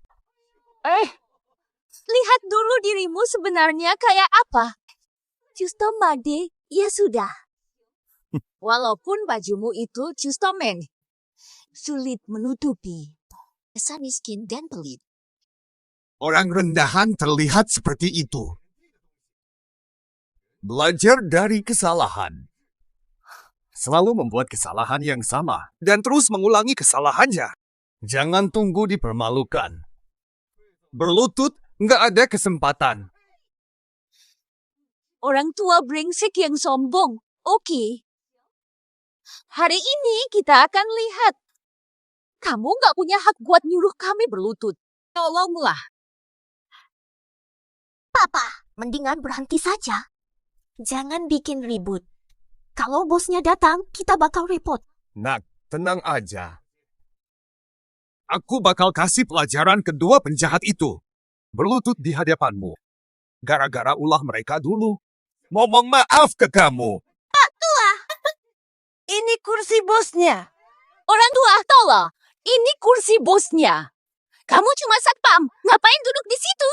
Lihat dulu dirimu sebenarnya kayak apa. Justo Made, ya sudah. Walaupun bajumu itu justo men, sulit menutupi rasa miskin dan pelit. Orang rendahan terlihat seperti itu. Belajar dari kesalahan. Selalu membuat kesalahan yang sama dan terus mengulangi kesalahannya. Jangan tunggu dipermalukan. Berlutut nggak ada kesempatan. Orang tua brengsek yang sombong. Oke. Hari ini kita akan lihat. Kamu nggak punya hak buat nyuruh kami berlutut. Tolonglah. Papa, mendingan berhenti saja. Jangan bikin ribut. Kalau bosnya datang, kita bakal repot. Nak, tenang aja. Aku bakal kasih pelajaran kedua penjahat itu. Berlutut di hadapanmu. Gara-gara ulah mereka dulu. Ngomong maaf ke kamu. Ini kursi bosnya. Orang tua, tolong. Ini kursi bosnya. Kamu cuma satpam. Ngapain duduk di situ?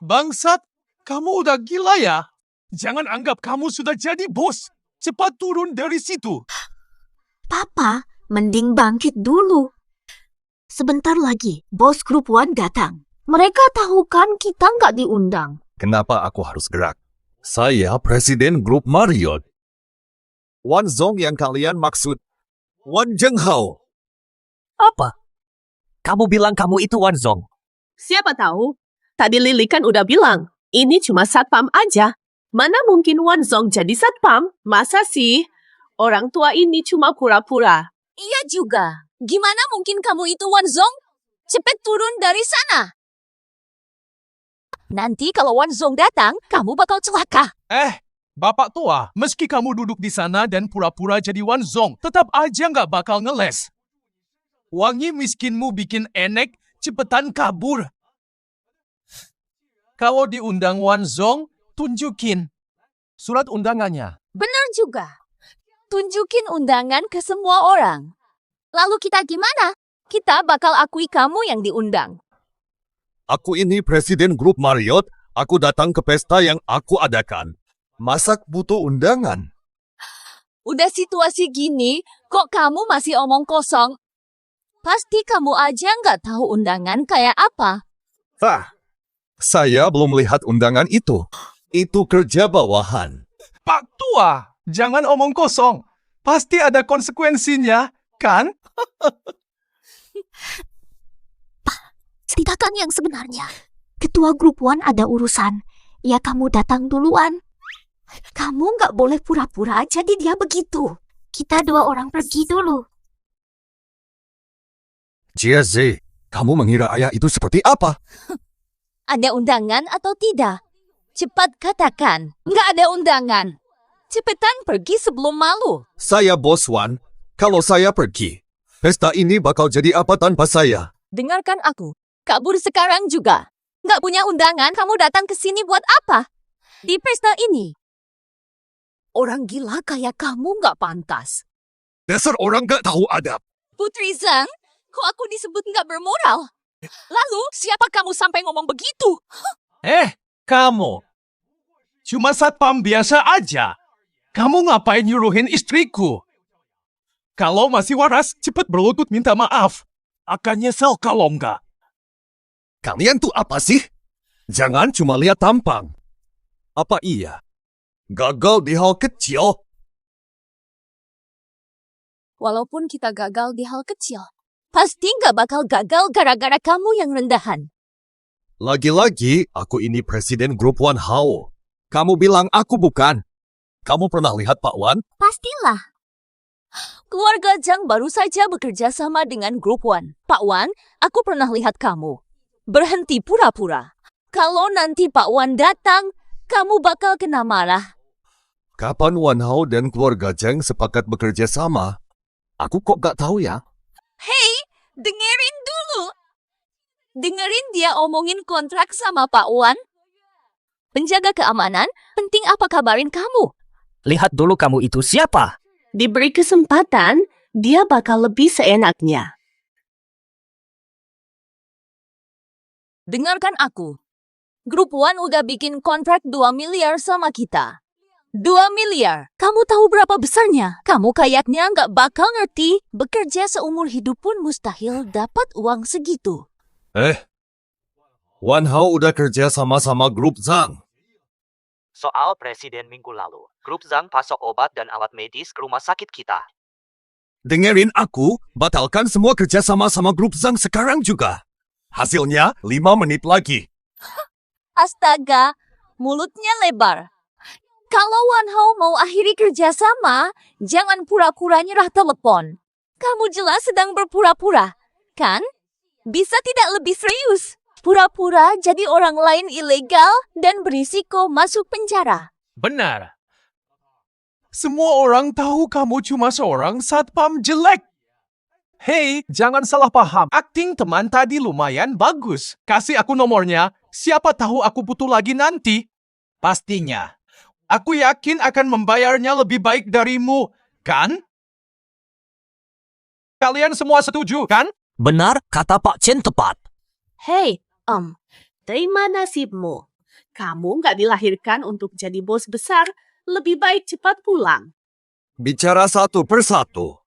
Bangsat, kamu udah gila ya? Jangan anggap kamu sudah jadi bos. Cepat turun dari situ. Papa, mending bangkit dulu. Sebentar lagi, bos grup One datang. Mereka tahu kan kita nggak diundang. Kenapa aku harus gerak? Saya presiden grup Marriott. Wan Zong yang kalian maksud. Wan Zhenghao. Apa? Kamu bilang kamu itu Wan Zong. Siapa tahu? Tadi Lili kan udah bilang, ini cuma satpam aja. Mana mungkin Wan Zong jadi satpam? Masa sih? Orang tua ini cuma pura-pura. Iya juga. Gimana mungkin kamu itu Wan Zong? Cepet turun dari sana. Nanti kalau Wan Zong datang, kamu bakal celaka. Bapak tua, meski kamu duduk di sana dan pura-pura jadi Wan Zong, tetap aja nggak bakal ngeles. Wangi miskinmu bikin enek, cepetan kabur. Kalau diundang Wan Zong, tunjukin surat undangannya. Benar juga. Tunjukin undangan ke semua orang. Lalu kita gimana? Kita bakal akui kamu yang diundang. Aku ini presiden grup Marriott. Aku datang ke pesta yang aku adakan. Masak butuh undangan. Udah situasi gini, kok kamu masih omong kosong? Pasti kamu aja nggak tahu undangan kayak apa. Saya belum lihat undangan itu. Itu kerja bawahan. Pak tua, jangan omong kosong. Pasti ada konsekuensinya, kan? Ceritakan yang sebenarnya. Ketua grup One ada urusan. Ya kamu datang duluan. Kamu nggak boleh pura-pura jadi dia begitu. Kita dua orang pergi dulu. Jiazi, kamu mengira ayah itu seperti apa? Ada undangan atau tidak? Cepat katakan, nggak ada undangan. Cepetan pergi sebelum malu. Saya bos Wan. Kalau saya pergi, pesta ini bakal jadi apa tanpa saya? Dengarkan aku. Kabur sekarang juga. Nggak punya undangan, kamu datang ke sini buat apa? Di pesta ini. Orang gila kayak kamu nggak pantas. Dasar orang gak tahu adab. Putri Zhang, kok aku disebut nggak bermoral? Lalu, siapa kamu sampai ngomong begitu? Kamu. Cuma satpam biasa aja. Kamu ngapain nyuruhin istriku? Kalau masih waras, cepet berlutut minta maaf. Akan nyesel kalau enggak. Kalian tuh apa sih? Jangan cuma lihat tampang. Apa iya? Gagal di hal kecil. Walaupun kita gagal di hal kecil, pasti nggak bakal gagal gara-gara kamu yang rendahan. Lagi-lagi, aku ini presiden grup Wan Hao. Kamu bilang aku bukan. Kamu pernah lihat Pak Wan? Pastilah. Keluarga Zhang baru saja bekerja sama dengan grup One. Pak Wan, aku pernah lihat kamu. Berhenti pura-pura. Kalau nanti Pak Wan datang, kamu bakal kena marah. Kapan Wan Hao dan keluarga Zhang sepakat bekerja sama? Aku kok gak tahu ya? Hei, dengerin dulu. Dengerin dia omongin kontrak sama Pak Wan. Penjaga keamanan, penting apa kabarin kamu? Lihat dulu kamu itu siapa? Diberi kesempatan, dia bakal lebih seenaknya. Dengarkan aku. Grup One udah bikin kontrak 2 miliar sama kita. 2 miliar. Kamu tahu berapa besarnya? Kamu kayaknya nggak bakal ngerti. Bekerja seumur hidup pun mustahil dapat uang segitu. Wan Hao udah kerja sama-sama grup Zhang. Soal presiden minggu lalu, grup Zhang pasok obat dan alat medis ke rumah sakit kita. Dengerin aku, batalkan semua kerja sama-sama grup Zhang sekarang juga. Hasilnya 5 menit lagi. Astaga, mulutnya lebar. Kalau Wan Hao mau akhiri kerjasama, jangan pura-pura nyerah telepon. Kamu jelas sedang berpura-pura, kan? Bisa tidak lebih serius? Pura-pura jadi orang lain ilegal dan berisiko masuk penjara. Benar. Semua orang tahu kamu cuma seorang satpam jelek. Hei, jangan salah paham. Akting teman tadi lumayan bagus. Kasih aku nomornya, siapa tahu aku butuh lagi nanti. Pastinya. Aku yakin akan membayarnya lebih baik darimu, kan? Kalian semua setuju, kan? Benar, kata Pak Chen tepat. Hei, terima nasibmu. Kamu nggak dilahirkan untuk jadi bos besar, lebih baik cepat pulang. Bicara satu persatu.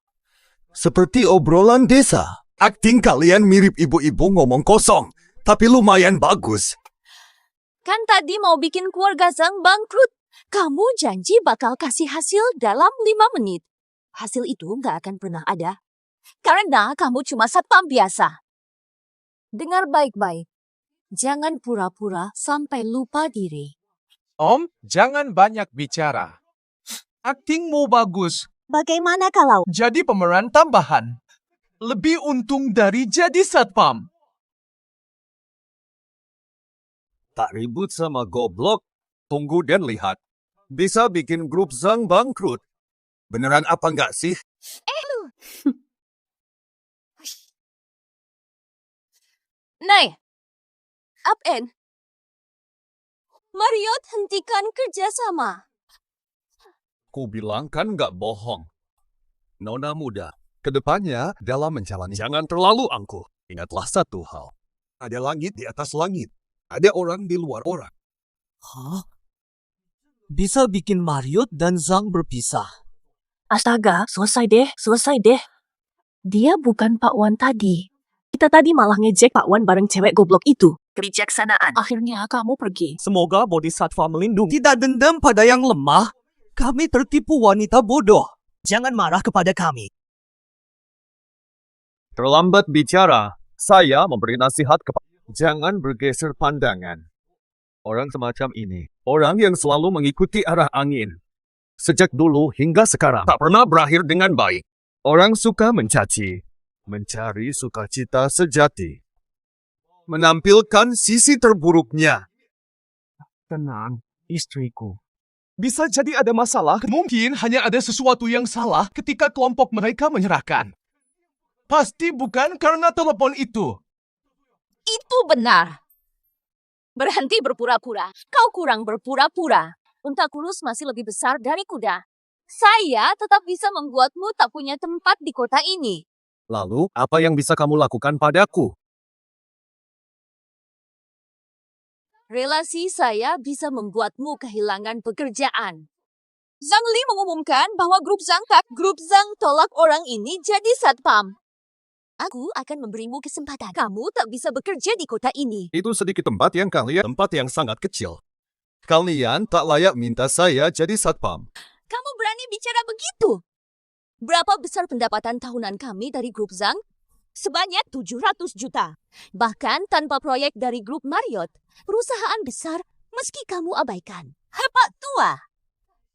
Seperti obrolan desa. Akting kalian mirip ibu-ibu ngomong kosong, tapi lumayan bagus. Kan tadi mau bikin keluarga Zhang bangkrut. Kamu janji bakal kasih hasil dalam 5 menit. Hasil itu nggak akan pernah ada. Karena kamu cuma satpam biasa. Dengar baik-baik. Jangan pura-pura sampai lupa diri. Om, jangan banyak bicara. Aktingmu bagus. Bagaimana kalau Jadi pemeran tambahan. Lebih untung dari jadi satpam. Tak ribut sama goblok. Tunggu dan lihat. Bisa bikin grup Zhang bangkrut. Beneran apa enggak sih? Nay, Up-N. Marriott hentikan kerjasama. Ku bilang kan nggak bohong. Nona muda, kedepannya dalam menjalani jangan terlalu angkuh. Ingatlah satu hal. Ada langit di atas langit. Ada orang di luar orang. Hah? Bisa bikin Marriott dan Zhang berpisah. Astaga, selesai deh. Dia bukan Pak Wan tadi. Kita tadi malah ngejek Pak Wan bareng cewek goblok itu. Kebijaksanaan. Akhirnya kamu pergi. Semoga Bodhisattva melindungi. Tidak dendam pada yang lemah. Kami tertipu wanita bodoh. Jangan marah kepada kami. Terlambat bicara. Saya memberi nasihat kepada... Jangan bergeser pandangan. Orang semacam ini. Orang yang selalu mengikuti arah angin. Sejak dulu hingga sekarang. Tak pernah berakhir dengan baik. Orang suka mencaci. Mencari sukacita sejati. Menampilkan sisi terburuknya. Tenang, istriku. Bisa jadi ada masalah, mungkin hanya ada sesuatu yang salah ketika kelompok mereka menyerahkan. Pasti bukan karena telepon itu. Itu benar. Berhenti berpura-pura. Kau kurang berpura-pura. Unta kurus masih lebih besar dari kuda. Saya tetap bisa membuatmu tak punya tempat di kota ini. Lalu, apa yang bisa kamu lakukan padaku? Relasi saya bisa membuatmu kehilangan pekerjaan. Zhang Li mengumumkan bahwa grup Zhang tolak orang ini jadi satpam. Aku akan memberimu kesempatan. Kamu tak bisa bekerja di kota ini. Itu sedikit tempat yang sangat kecil. Kalian tak layak minta saya jadi satpam. Kamu berani bicara begitu? Berapa besar pendapatan tahunan kami dari grup Zhang? Sebanyak 700 juta. Bahkan tanpa proyek dari grup Marriott, perusahaan besar meski kamu abaikan. Hebat tua!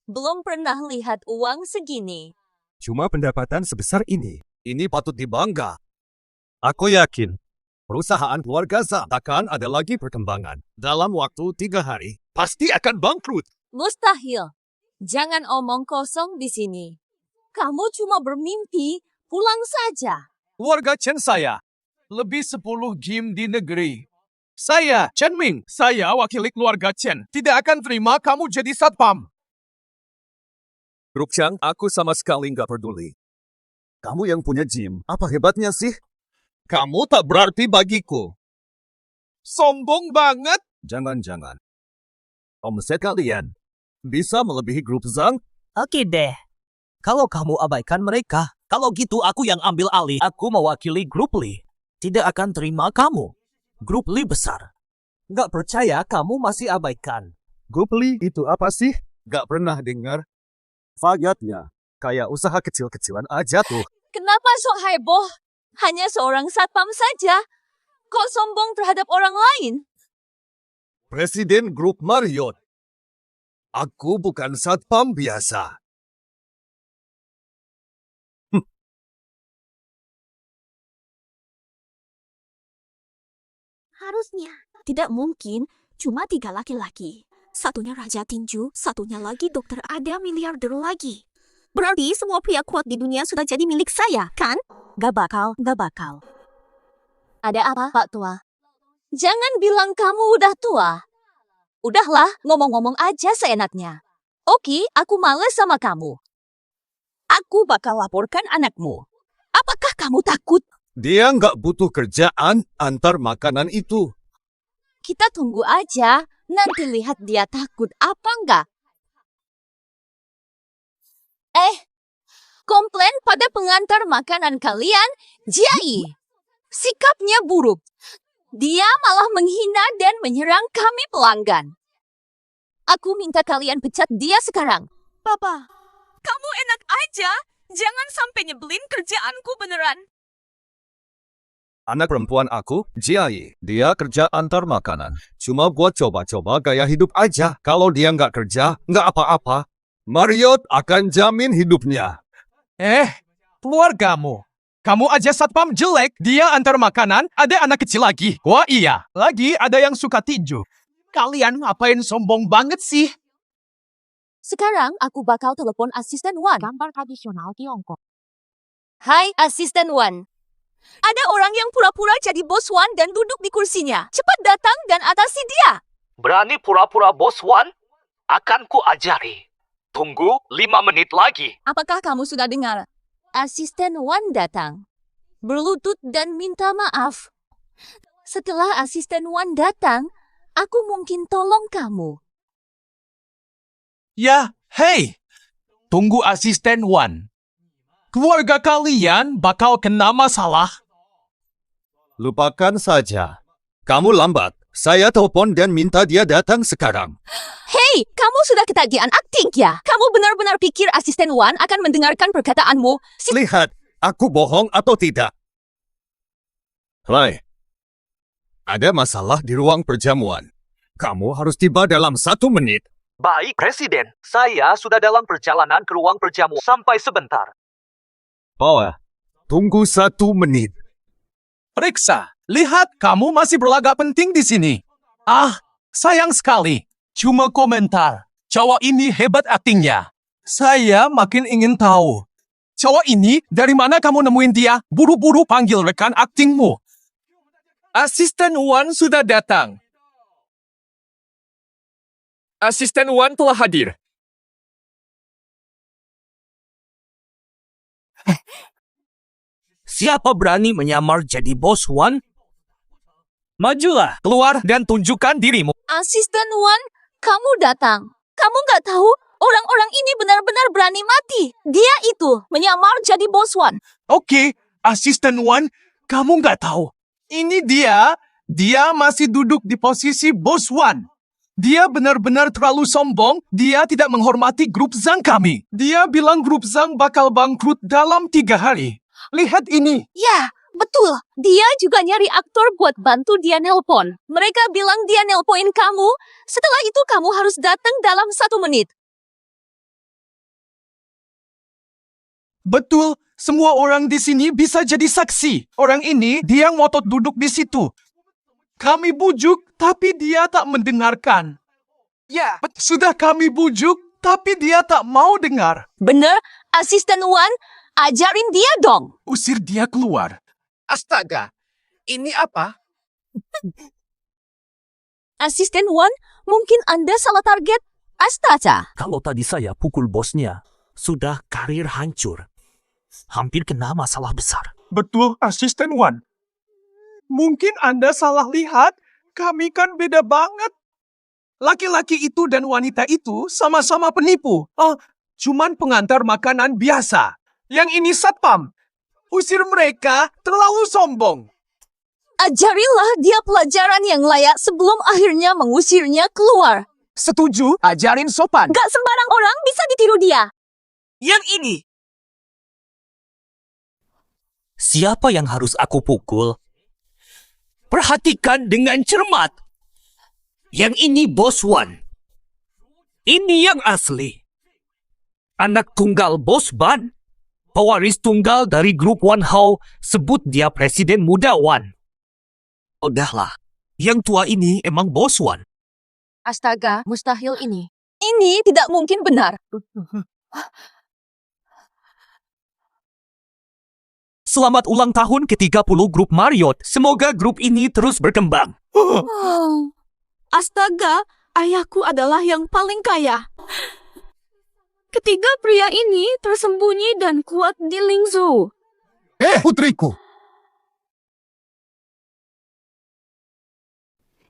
Belum pernah lihat uang segini. Cuma pendapatan sebesar ini. Ini patut dibangga. Aku yakin, perusahaan keluarga Zhang takkan ada lagi perkembangan. Dalam waktu 3 hari, pasti akan bangkrut. Mustahil. Jangan omong kosong di sini. Kamu cuma bermimpi Pulang saja. Keluarga Chen saya. Lebih 10 game di negeri. Saya, Chen Ming. Saya wakili keluarga Chen. Tidak akan terima kamu jadi satpam. Grup Chang, aku sama sekali nggak peduli. Kamu yang punya gym, apa hebatnya sih? Kamu tak berarti bagiku. Sombong banget. Jangan-jangan. Omset kalian bisa melebihi grup Zhang? Oke deh. Kalau kamu abaikan mereka, kalau gitu aku yang ambil alih. Aku mewakili grup Li. Tidak akan terima kamu. Grup Li besar. Nggak percaya kamu masih abaikan. Grup Li itu apa sih? Nggak pernah dengar. Fagatnya, kayak usaha kecil-kecilan aja tuh. Kenapa sok heboh? Hanya seorang satpam saja. Kok sombong terhadap orang lain? Presiden grup Marriott. Aku bukan satpam biasa. Harusnya. Tidak mungkin cuma 3 laki-laki. Satunya Raja Tinju, satunya lagi dokter ada miliarder lagi. Berarti semua pria kuat di dunia sudah jadi milik saya, kan? Gak bakal. Ada apa, Pak Tua? Jangan bilang kamu udah tua. Udahlah, ngomong-ngomong aja seenaknya. Oke, aku males sama kamu. Aku bakal laporkan anakmu. Apakah kamu takut? Dia nggak butuh kerjaan antar makanan itu. Kita tunggu aja. Nanti lihat dia takut apa enggak. Komplain pada pengantar makanan kalian, Jiai. Sikapnya buruk. Dia malah menghina dan menyerang kami pelanggan. Aku minta kalian pecat dia sekarang. Papa, kamu enak aja. Jangan sampai nyebelin kerjaanku beneran. Anak perempuan aku, Jiai, dia kerja antar makanan. Cuma buat coba-coba gaya hidup aja. Kalau dia nggak kerja, nggak apa-apa. Marriott akan jamin hidupnya. Keluargamu. Kamu aja satpam jelek. Dia antar makanan, ada anak kecil lagi. Wah iya, lagi ada yang suka tinju. Kalian ngapain sombong banget sih? Sekarang aku bakal telepon asisten Wan. Gambar tradisional Tiongkok. Hai, asisten Wan. Ada orang yang pura-pura jadi bos Wan dan duduk di kursinya. Cepat datang dan atasi dia. Berani pura-pura bos Wan? Akan ku ajari. Tunggu 5 menit lagi. Apakah kamu sudah dengar? Asisten Wan datang. Berlutut dan minta maaf. Setelah asisten Wan datang, aku mungkin tolong kamu. Ya, hei. Tunggu asisten Wan. Keluarga kalian bakal kena masalah. Lupakan saja. Kamu lambat. Saya telepon dan minta dia datang sekarang. Hei, kamu sudah ketagihan akting ya? Kamu benar-benar pikir asisten Wan akan mendengarkan perkataanmu? Lihat, aku bohong atau tidak? Hai, ada masalah di ruang perjamuan. Kamu harus tiba dalam 1 menit. Baik, Presiden. Saya sudah dalam perjalanan ke ruang perjamuan. Sampai sebentar. Bawa, tunggu 1 menit. Periksa. Lihat, kamu masih berlagak penting di sini. Sayang sekali. Cuma komentar. Cowok ini hebat aktingnya. Saya makin ingin tahu. Cowok ini, dari mana kamu nemuin dia? Buru-buru panggil rekan aktingmu. Asisten Wan sudah datang. Asisten Wan telah hadir. Siapa berani menyamar jadi bos Wan? Majulah, keluar dan tunjukkan dirimu. Asisten Wan, kamu datang. Kamu nggak tahu orang-orang ini benar-benar berani mati. Dia itu menyamar jadi bos Wan. Oke, Asisten Wan, kamu nggak tahu. Ini dia masih duduk di posisi bos Wan. Dia benar-benar terlalu sombong, dia tidak menghormati grup Zhang kami. Dia bilang grup Zhang bakal bangkrut dalam 3 hari. Lihat ini. Ya, betul. Dia juga nyari aktor buat bantu dia nelpon. Mereka bilang dia nelponin kamu. Setelah itu kamu harus datang dalam 1 menit. Betul, semua orang di sini bisa jadi saksi. Orang ini, dia ngotot duduk di situ. Kami bujuk, tapi dia tak mendengarkan. Ya, sudah kami bujuk, tapi dia tak mau dengar. Bener, Asisten Wan, Ajarin dia dong. Usir dia keluar. Astaga, ini apa? Asisten Wan, mungkin Anda salah target. Astaga. Kalau tadi saya pukul bosnya, sudah karir hancur. Hampir kena masalah besar. Betul, Asisten Wan. Mungkin Anda salah lihat, kami kan beda banget. Laki-laki itu dan wanita itu sama-sama penipu. Cuman pengantar makanan biasa. Yang ini satpam. Usir mereka, terlalu sombong. Ajarilah dia pelajaran yang layak sebelum akhirnya mengusirnya keluar. Setuju, ajarin sopan. Gak sembarang orang bisa ditiru dia. Yang ini. Siapa yang harus aku pukul? Perhatikan dengan cermat. Yang ini Bos Wan. Ini yang asli. Anak tunggal Bos Ban. Pewaris tunggal dari grup Wan Hao, sebut dia Presiden Muda Wan. Udahlah, yang tua ini emang Bos Wan. Astaga, mustahil ini. Ini tidak mungkin benar. Selamat ulang tahun ke-30 grup Marriott. Semoga grup ini terus berkembang. Astaga, ayahku adalah yang paling kaya. Ketiga pria ini tersembunyi dan kuat di Lingzhou. Putriku.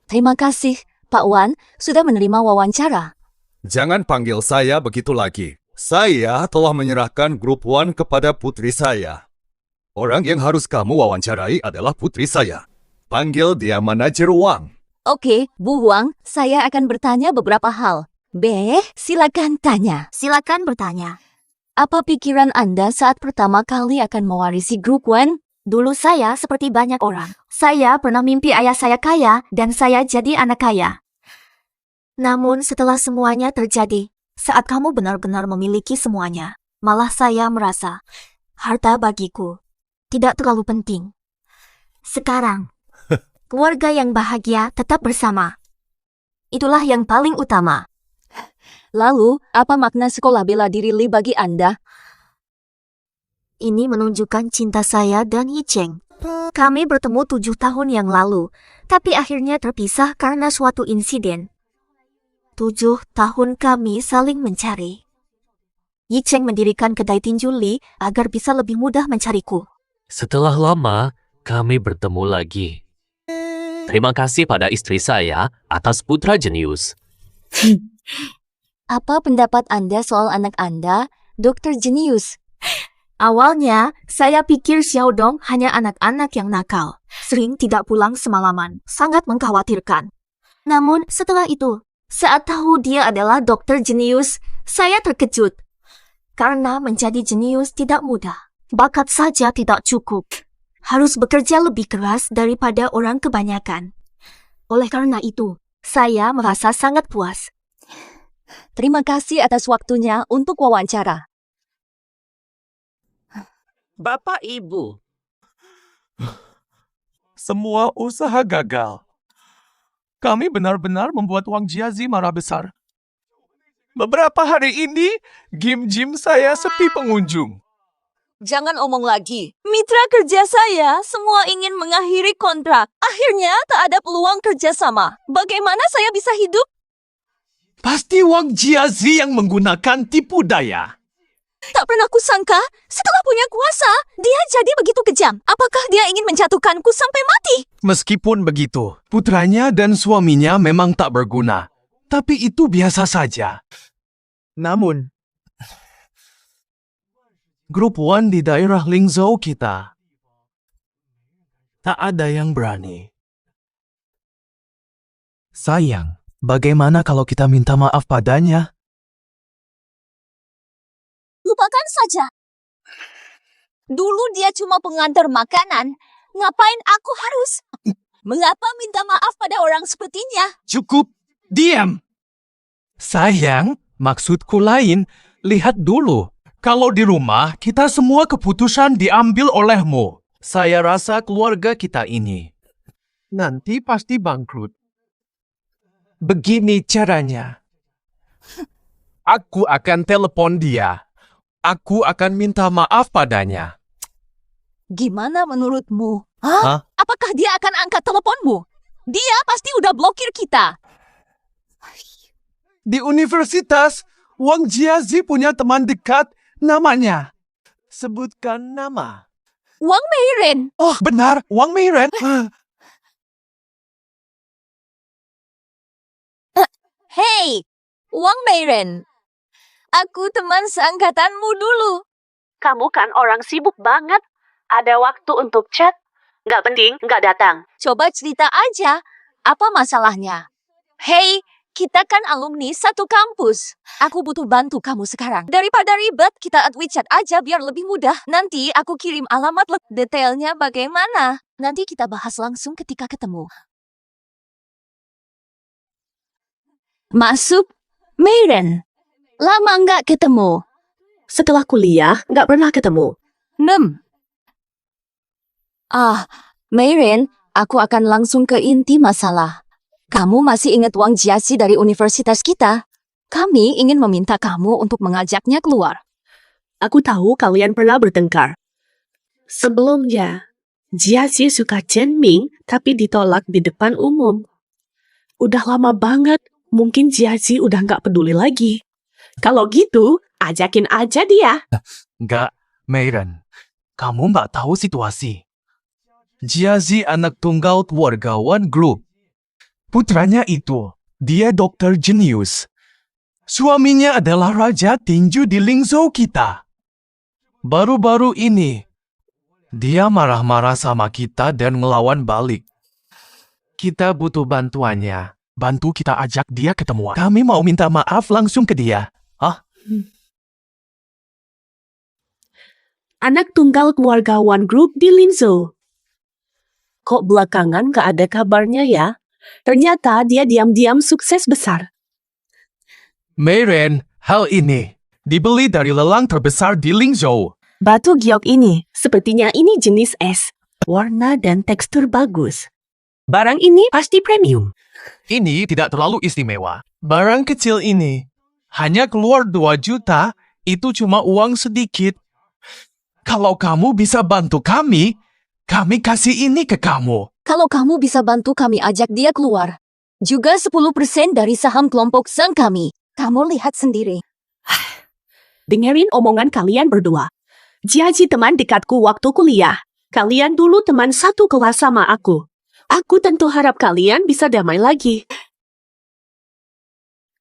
Terima kasih, Pak Wan, sudah menerima wawancara. Jangan panggil saya begitu lagi. Saya telah menyerahkan grup One kepada putri saya. Orang yang harus kamu wawancarai adalah putri saya. Panggil dia manajer Wang. Oke, Bu Huang, saya akan bertanya beberapa hal. B, silakan tanya. Silakan bertanya. Apa pikiran Anda saat pertama kali akan mewarisi grup Wan? Dulu saya seperti banyak orang. Saya pernah mimpi ayah saya kaya dan saya jadi anak kaya. Namun setelah semuanya terjadi, saat kamu benar-benar memiliki semuanya, malah saya merasa harta bagiku tidak terlalu penting. Sekarang, keluarga yang bahagia tetap bersama. Itulah yang paling utama. Lalu, apa makna sekolah bela diri Li bagi Anda? Ini menunjukkan cinta saya dan Yi Cheng. Kami bertemu 7 tahun yang lalu, tapi akhirnya terpisah karena suatu insiden. 7 tahun kami saling mencari. Yi Cheng mendirikan kedai tinju Li agar bisa lebih mudah mencariku. Setelah lama, kami bertemu lagi. Terima kasih pada istri saya atas putra jenius. Apa pendapat Anda soal anak Anda, Dokter Jenius? Awalnya, saya pikir Xiaodong hanya anak-anak yang nakal. Sering tidak pulang semalaman, sangat mengkhawatirkan. Namun setelah itu, saat tahu dia adalah dokter jenius, saya terkejut. Karena menjadi jenius tidak mudah. Bakat saja tidak cukup. Harus bekerja lebih keras daripada orang kebanyakan. Oleh karena itu, saya merasa sangat puas. Terima kasih atas waktunya untuk wawancara. Bapak Ibu, Semua usaha gagal. Kami benar-benar membuat Wang Jiazi marah besar. Beberapa hari ini, gym saya sepi pengunjung. Jangan omong lagi. Mitra kerja saya semua ingin mengakhiri kontrak. Akhirnya tak ada peluang kerjasama. Bagaimana saya bisa hidup? Pasti Wang Jiazi yang menggunakan tipu daya. Tak pernah kusangka, setelah punya kuasa, dia jadi begitu kejam. Apakah dia ingin menjatuhkanku sampai mati? Meskipun begitu, putranya dan suaminya memang tak berguna. Tapi itu biasa saja. Namun, grup One di daerah Lingzhou kita, tak ada yang berani. Sayang, bagaimana kalau kita minta maaf padanya? Lupakan saja. Dulu dia cuma pengantar makanan. Ngapain aku harus? Mengapa minta maaf pada orang sepertinya? Cukup, diam. Sayang, maksudku lain. Lihat dulu. Kalau di rumah, kita semua keputusan diambil olehmu. Saya rasa keluarga kita ini nanti pasti bangkrut. Begini caranya. Aku akan telepon dia. Aku akan minta maaf padanya. Gimana menurutmu? Hah? Apakah dia akan angkat teleponmu? Dia pasti udah blokir kita. Di universitas, Wang Jiazi punya teman dekat namanya. Sebutkan nama. Wang Meiren. Oh, benar, Wang Meiren. Hey, Wang Meiren. Aku teman seangkatanmu dulu. Kamu kan orang sibuk banget. Ada waktu untuk chat. Nggak penting, nggak datang. Coba cerita aja. Apa masalahnya? Hey, kita kan alumni satu kampus. Aku butuh bantu kamu sekarang. Daripada ribet, kita add WeChat aja biar lebih mudah. Nanti aku kirim alamat detailnya bagaimana. Nanti kita bahas langsung ketika ketemu. Masuk, Meiren. Lama nggak ketemu. Setelah kuliah, nggak pernah ketemu. 6. Meiren, aku akan langsung ke inti masalah. Kamu masih ingat Wang Jiazi dari universitas kita? Kami ingin meminta kamu untuk mengajaknya keluar. Aku tahu kalian pernah bertengkar. Sebelumnya, Jiazi suka Chen Ming tapi ditolak di depan umum. Udah lama banget, mungkin Jiazi udah nggak peduli lagi. Kalau gitu, ajakin aja dia. Nggak, Meiren. Kamu nggak tahu situasi. Jiazi anak tunggal wargawan grup. Putranya itu, dia dokter jenius. Suaminya adalah raja tinju di Lingzhou kita. Baru-baru ini, dia marah-marah sama kita dan melawan balik. Kita butuh bantuannya. Bantu kita ajak dia ketemuan. Kami mau minta maaf langsung ke dia. Anak tunggal keluargawan grup di Lingzhou. Kok belakangan gak ada kabarnya ya? Ternyata dia diam-diam sukses besar. Meiren, hal ini dibeli dari lelang terbesar di Lingzhou. Batu giok ini, sepertinya ini jenis es. Warna dan tekstur bagus. Barang ini pasti premium. Ini tidak terlalu istimewa. Barang kecil ini hanya keluar 2 juta, itu cuma uang sedikit. Kalau kamu bisa bantu kami kasih ini ke kamu. Kalau kamu bisa bantu kami ajak dia keluar. Juga 10% dari saham kelompok sang kami. Kamu lihat sendiri. Dengerin omongan kalian berdua. Jiazi teman dekatku waktu kuliah. Kalian dulu teman satu kelas sama aku. Aku tentu harap kalian bisa damai lagi.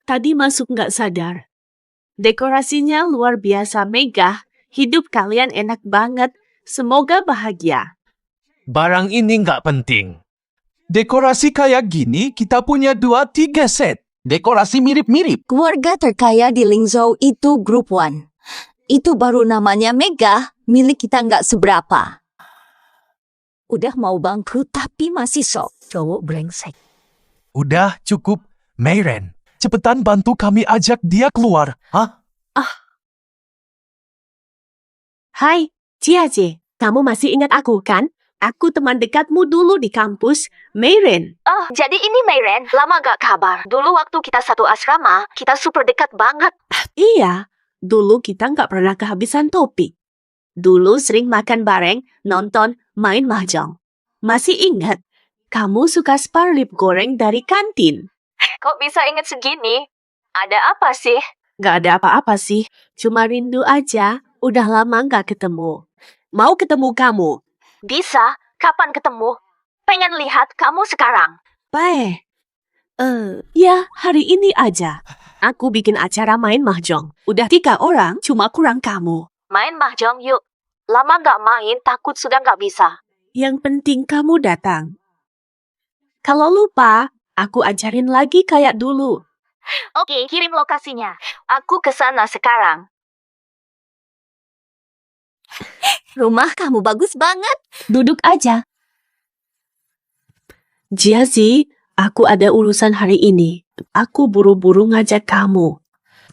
Tadi masuk nggak sadar. Dekorasinya luar biasa megah. Hidup kalian enak banget. Semoga bahagia. Barang ini nggak penting. Dekorasi kayak gini kita punya 2-3 set. Dekorasi mirip-mirip. Keluarga terkaya di Lingzhou itu Grup One. Itu baru namanya megah, milik kita nggak seberapa. Udah mau bangkrut tapi masih sok. Cowok brengsek. Udah cukup, Meiren. Cepetan bantu kami ajak dia keluar. Hai, Jiazi. Kamu masih ingat aku kan? Aku teman dekatmu dulu di kampus, Meiren. Oh, jadi ini Meiren. Lama gak kabar. Dulu waktu kita satu asrama, kita super dekat banget. Iya, dulu kita nggak pernah kehabisan topik. Dulu sering makan bareng, nonton, main mahjong. Masih ingat? Kamu suka sparlip goreng dari kantin. Kok bisa inget segini? Ada apa sih? Nggak ada apa-apa sih, cuma rindu aja. Udah lama nggak ketemu. Mau ketemu kamu. Bisa. Kapan ketemu? Pengen lihat kamu sekarang. Baik. Ya, hari ini aja. Aku bikin acara main mahjong. Udah 3 orang, cuma kurang kamu. Main mahjong yuk. Lama gak main, takut sudah gak bisa. Yang penting kamu datang. Kalau lupa, aku ajarin lagi kayak dulu. Oke, kirim lokasinya. Aku kesana sekarang. Rumah kamu bagus banget. Duduk aja. Jiazi, aku ada urusan hari ini. Aku buru-buru ngajak kamu.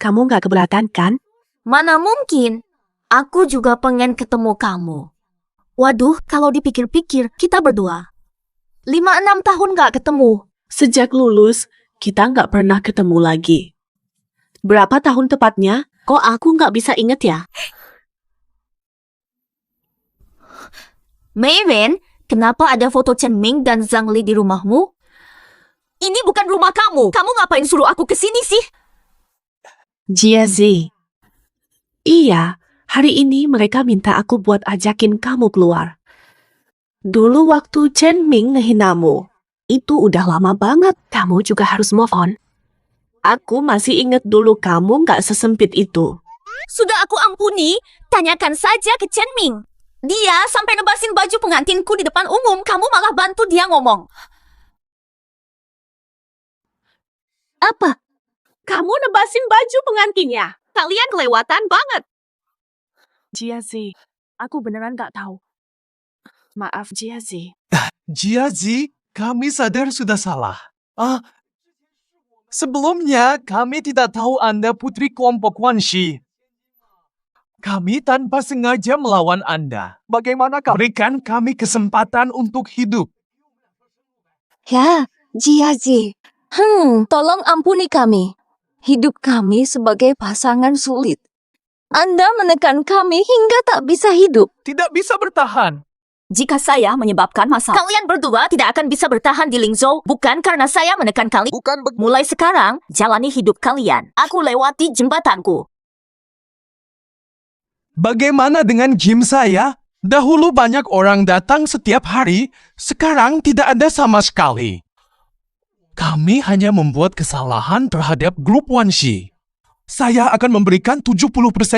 Kamu nggak keberatan kan? Mana mungkin? Aku juga pengen ketemu kamu. Waduh, kalau dipikir-pikir, kita berdua 5-6 tahun gak ketemu. Sejak lulus, kita nggak pernah ketemu lagi. Berapa tahun tepatnya? Kok aku nggak bisa inget ya? Mayren, kenapa ada foto Chen Ming dan Zhang Li di rumahmu? Ini bukan rumah kamu. Kamu ngapain suruh aku ke sini sih? Jiazi. Iya, hari ini mereka minta aku buat ajakin kamu keluar. Dulu waktu Chen Ming ngehinamu, itu udah lama banget. Kamu juga harus move on. Aku masih inget dulu kamu nggak sesempit itu. Sudah aku ampuni, tanyakan saja ke Chen Ming. Dia sampai nebasin baju pengantinku di depan umum, kamu malah bantu dia ngomong. Apa? Kamu nebasin baju pengantinnya? Kalian kelewatan banget. Jiazi, aku beneran nggak tahu. Maaf, Jiazi. Jiazi, kami sadar sudah salah. Sebelumnya, kami tidak tahu Anda putri kelompok Wanshi. Kami tanpa sengaja melawan Anda. Bagaimana berikan kami kesempatan untuk hidup? Ya, Jiazi. Tolong ampuni kami. Hidup kami sebagai pasangan sulit. Anda menekan kami hingga tak bisa hidup. Tidak bisa bertahan. Jika saya menyebabkan masalah, kalian berdua tidak akan bisa bertahan di Lingzhou, bukan karena saya menekan kalian. Mulai sekarang, jalani hidup kalian. Aku lewati jembatanku. Bagaimana dengan gym saya? Dahulu banyak orang datang setiap hari, sekarang tidak ada sama sekali. Kami hanya membuat kesalahan terhadap grup Wanshi. Saya akan memberikan 70%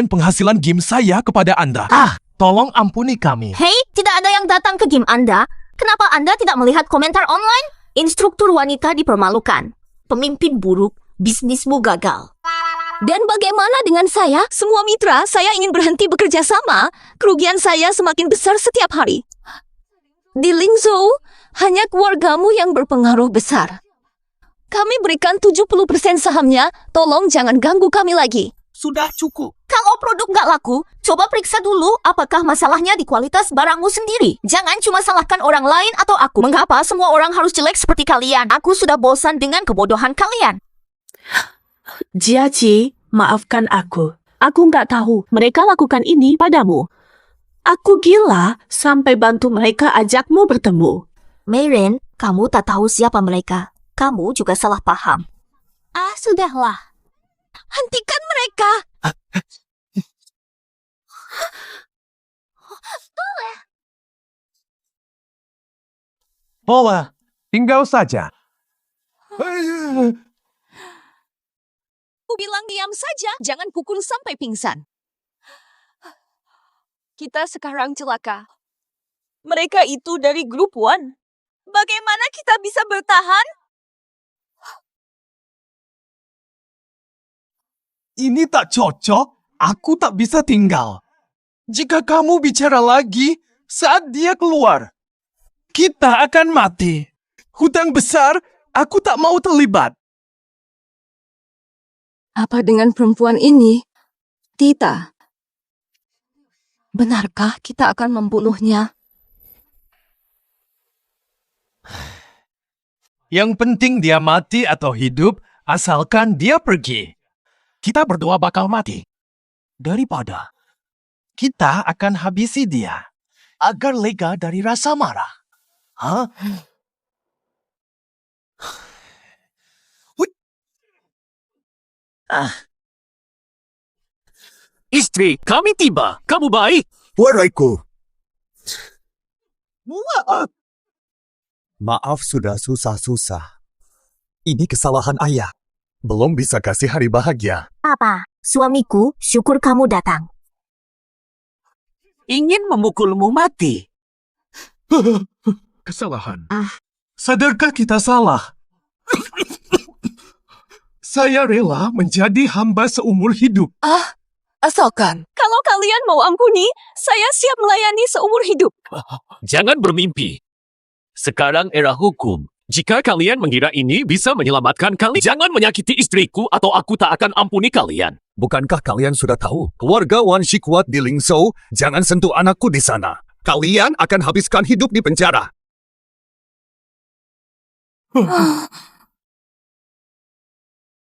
penghasilan gym saya kepada Anda. Tolong ampuni kami. Hei, tidak ada yang datang ke gym Anda. Kenapa Anda tidak melihat komentar online? Instruktur wanita dipermalukan. Pemimpin buruk, bisnismu gagal. Dan bagaimana dengan saya? Semua mitra, saya ingin berhenti bekerja sama. Kerugian saya semakin besar setiap hari. Di Lingzhou, hanya keluargamu yang berpengaruh besar. Kami berikan 70% sahamnya, tolong jangan ganggu kami lagi. Sudah cukup. Kalau produk nggak laku, coba periksa dulu apakah masalahnya di kualitas barangmu sendiri. Jangan cuma salahkan orang lain atau aku. Mengapa semua orang harus jelek seperti kalian? Aku sudah bosan dengan kebodohan kalian. Jiazi, maafkan aku. Aku nggak tahu mereka lakukan ini padamu. Aku gila sampai bantu mereka ajakmu bertemu. Mayren, kamu tak tahu siapa mereka. Kamu juga salah paham. Sudahlah. Hentikan mereka. Bola, tinggal saja. Aku bilang diam saja, jangan pukul sampai pingsan. Kita sekarang celaka. Mereka itu dari grup One. Bagaimana kita bisa bertahan? Ini tak cocok, aku tak bisa tinggal. Jika kamu bicara lagi saat dia keluar, kita akan mati. Hutang besar, aku tak mau terlibat. Apa dengan perempuan ini? Tita, benarkah kita akan membunuhnya? Yang penting dia mati atau hidup, asalkan dia pergi. Kita berdua bakal mati. Daripada kita akan habisi dia agar lega dari rasa marah. Istri, kami tiba. Kamu baik? Waraiku. Maaf sudah susah-susah. Ini kesalahan ayah. Belum bisa kasih hari bahagia. Papa, suamiku, syukur kamu datang. Ingin memukulmu mati. Kesalahan. Sadarkah kita salah? Saya rela menjadi hamba seumur hidup. Asalkan. Kalau kalian mau ampuni, saya siap melayani seumur hidup. Jangan bermimpi. Sekarang era hukum. Jika kalian mengira ini bisa menyelamatkan kalian, jangan menyakiti istriku atau aku tak akan ampuni kalian. Bukankah kalian sudah tahu? Keluarga Wanshi kuat di Lingzhou, jangan sentuh anakku di sana. Kalian akan habiskan hidup di penjara.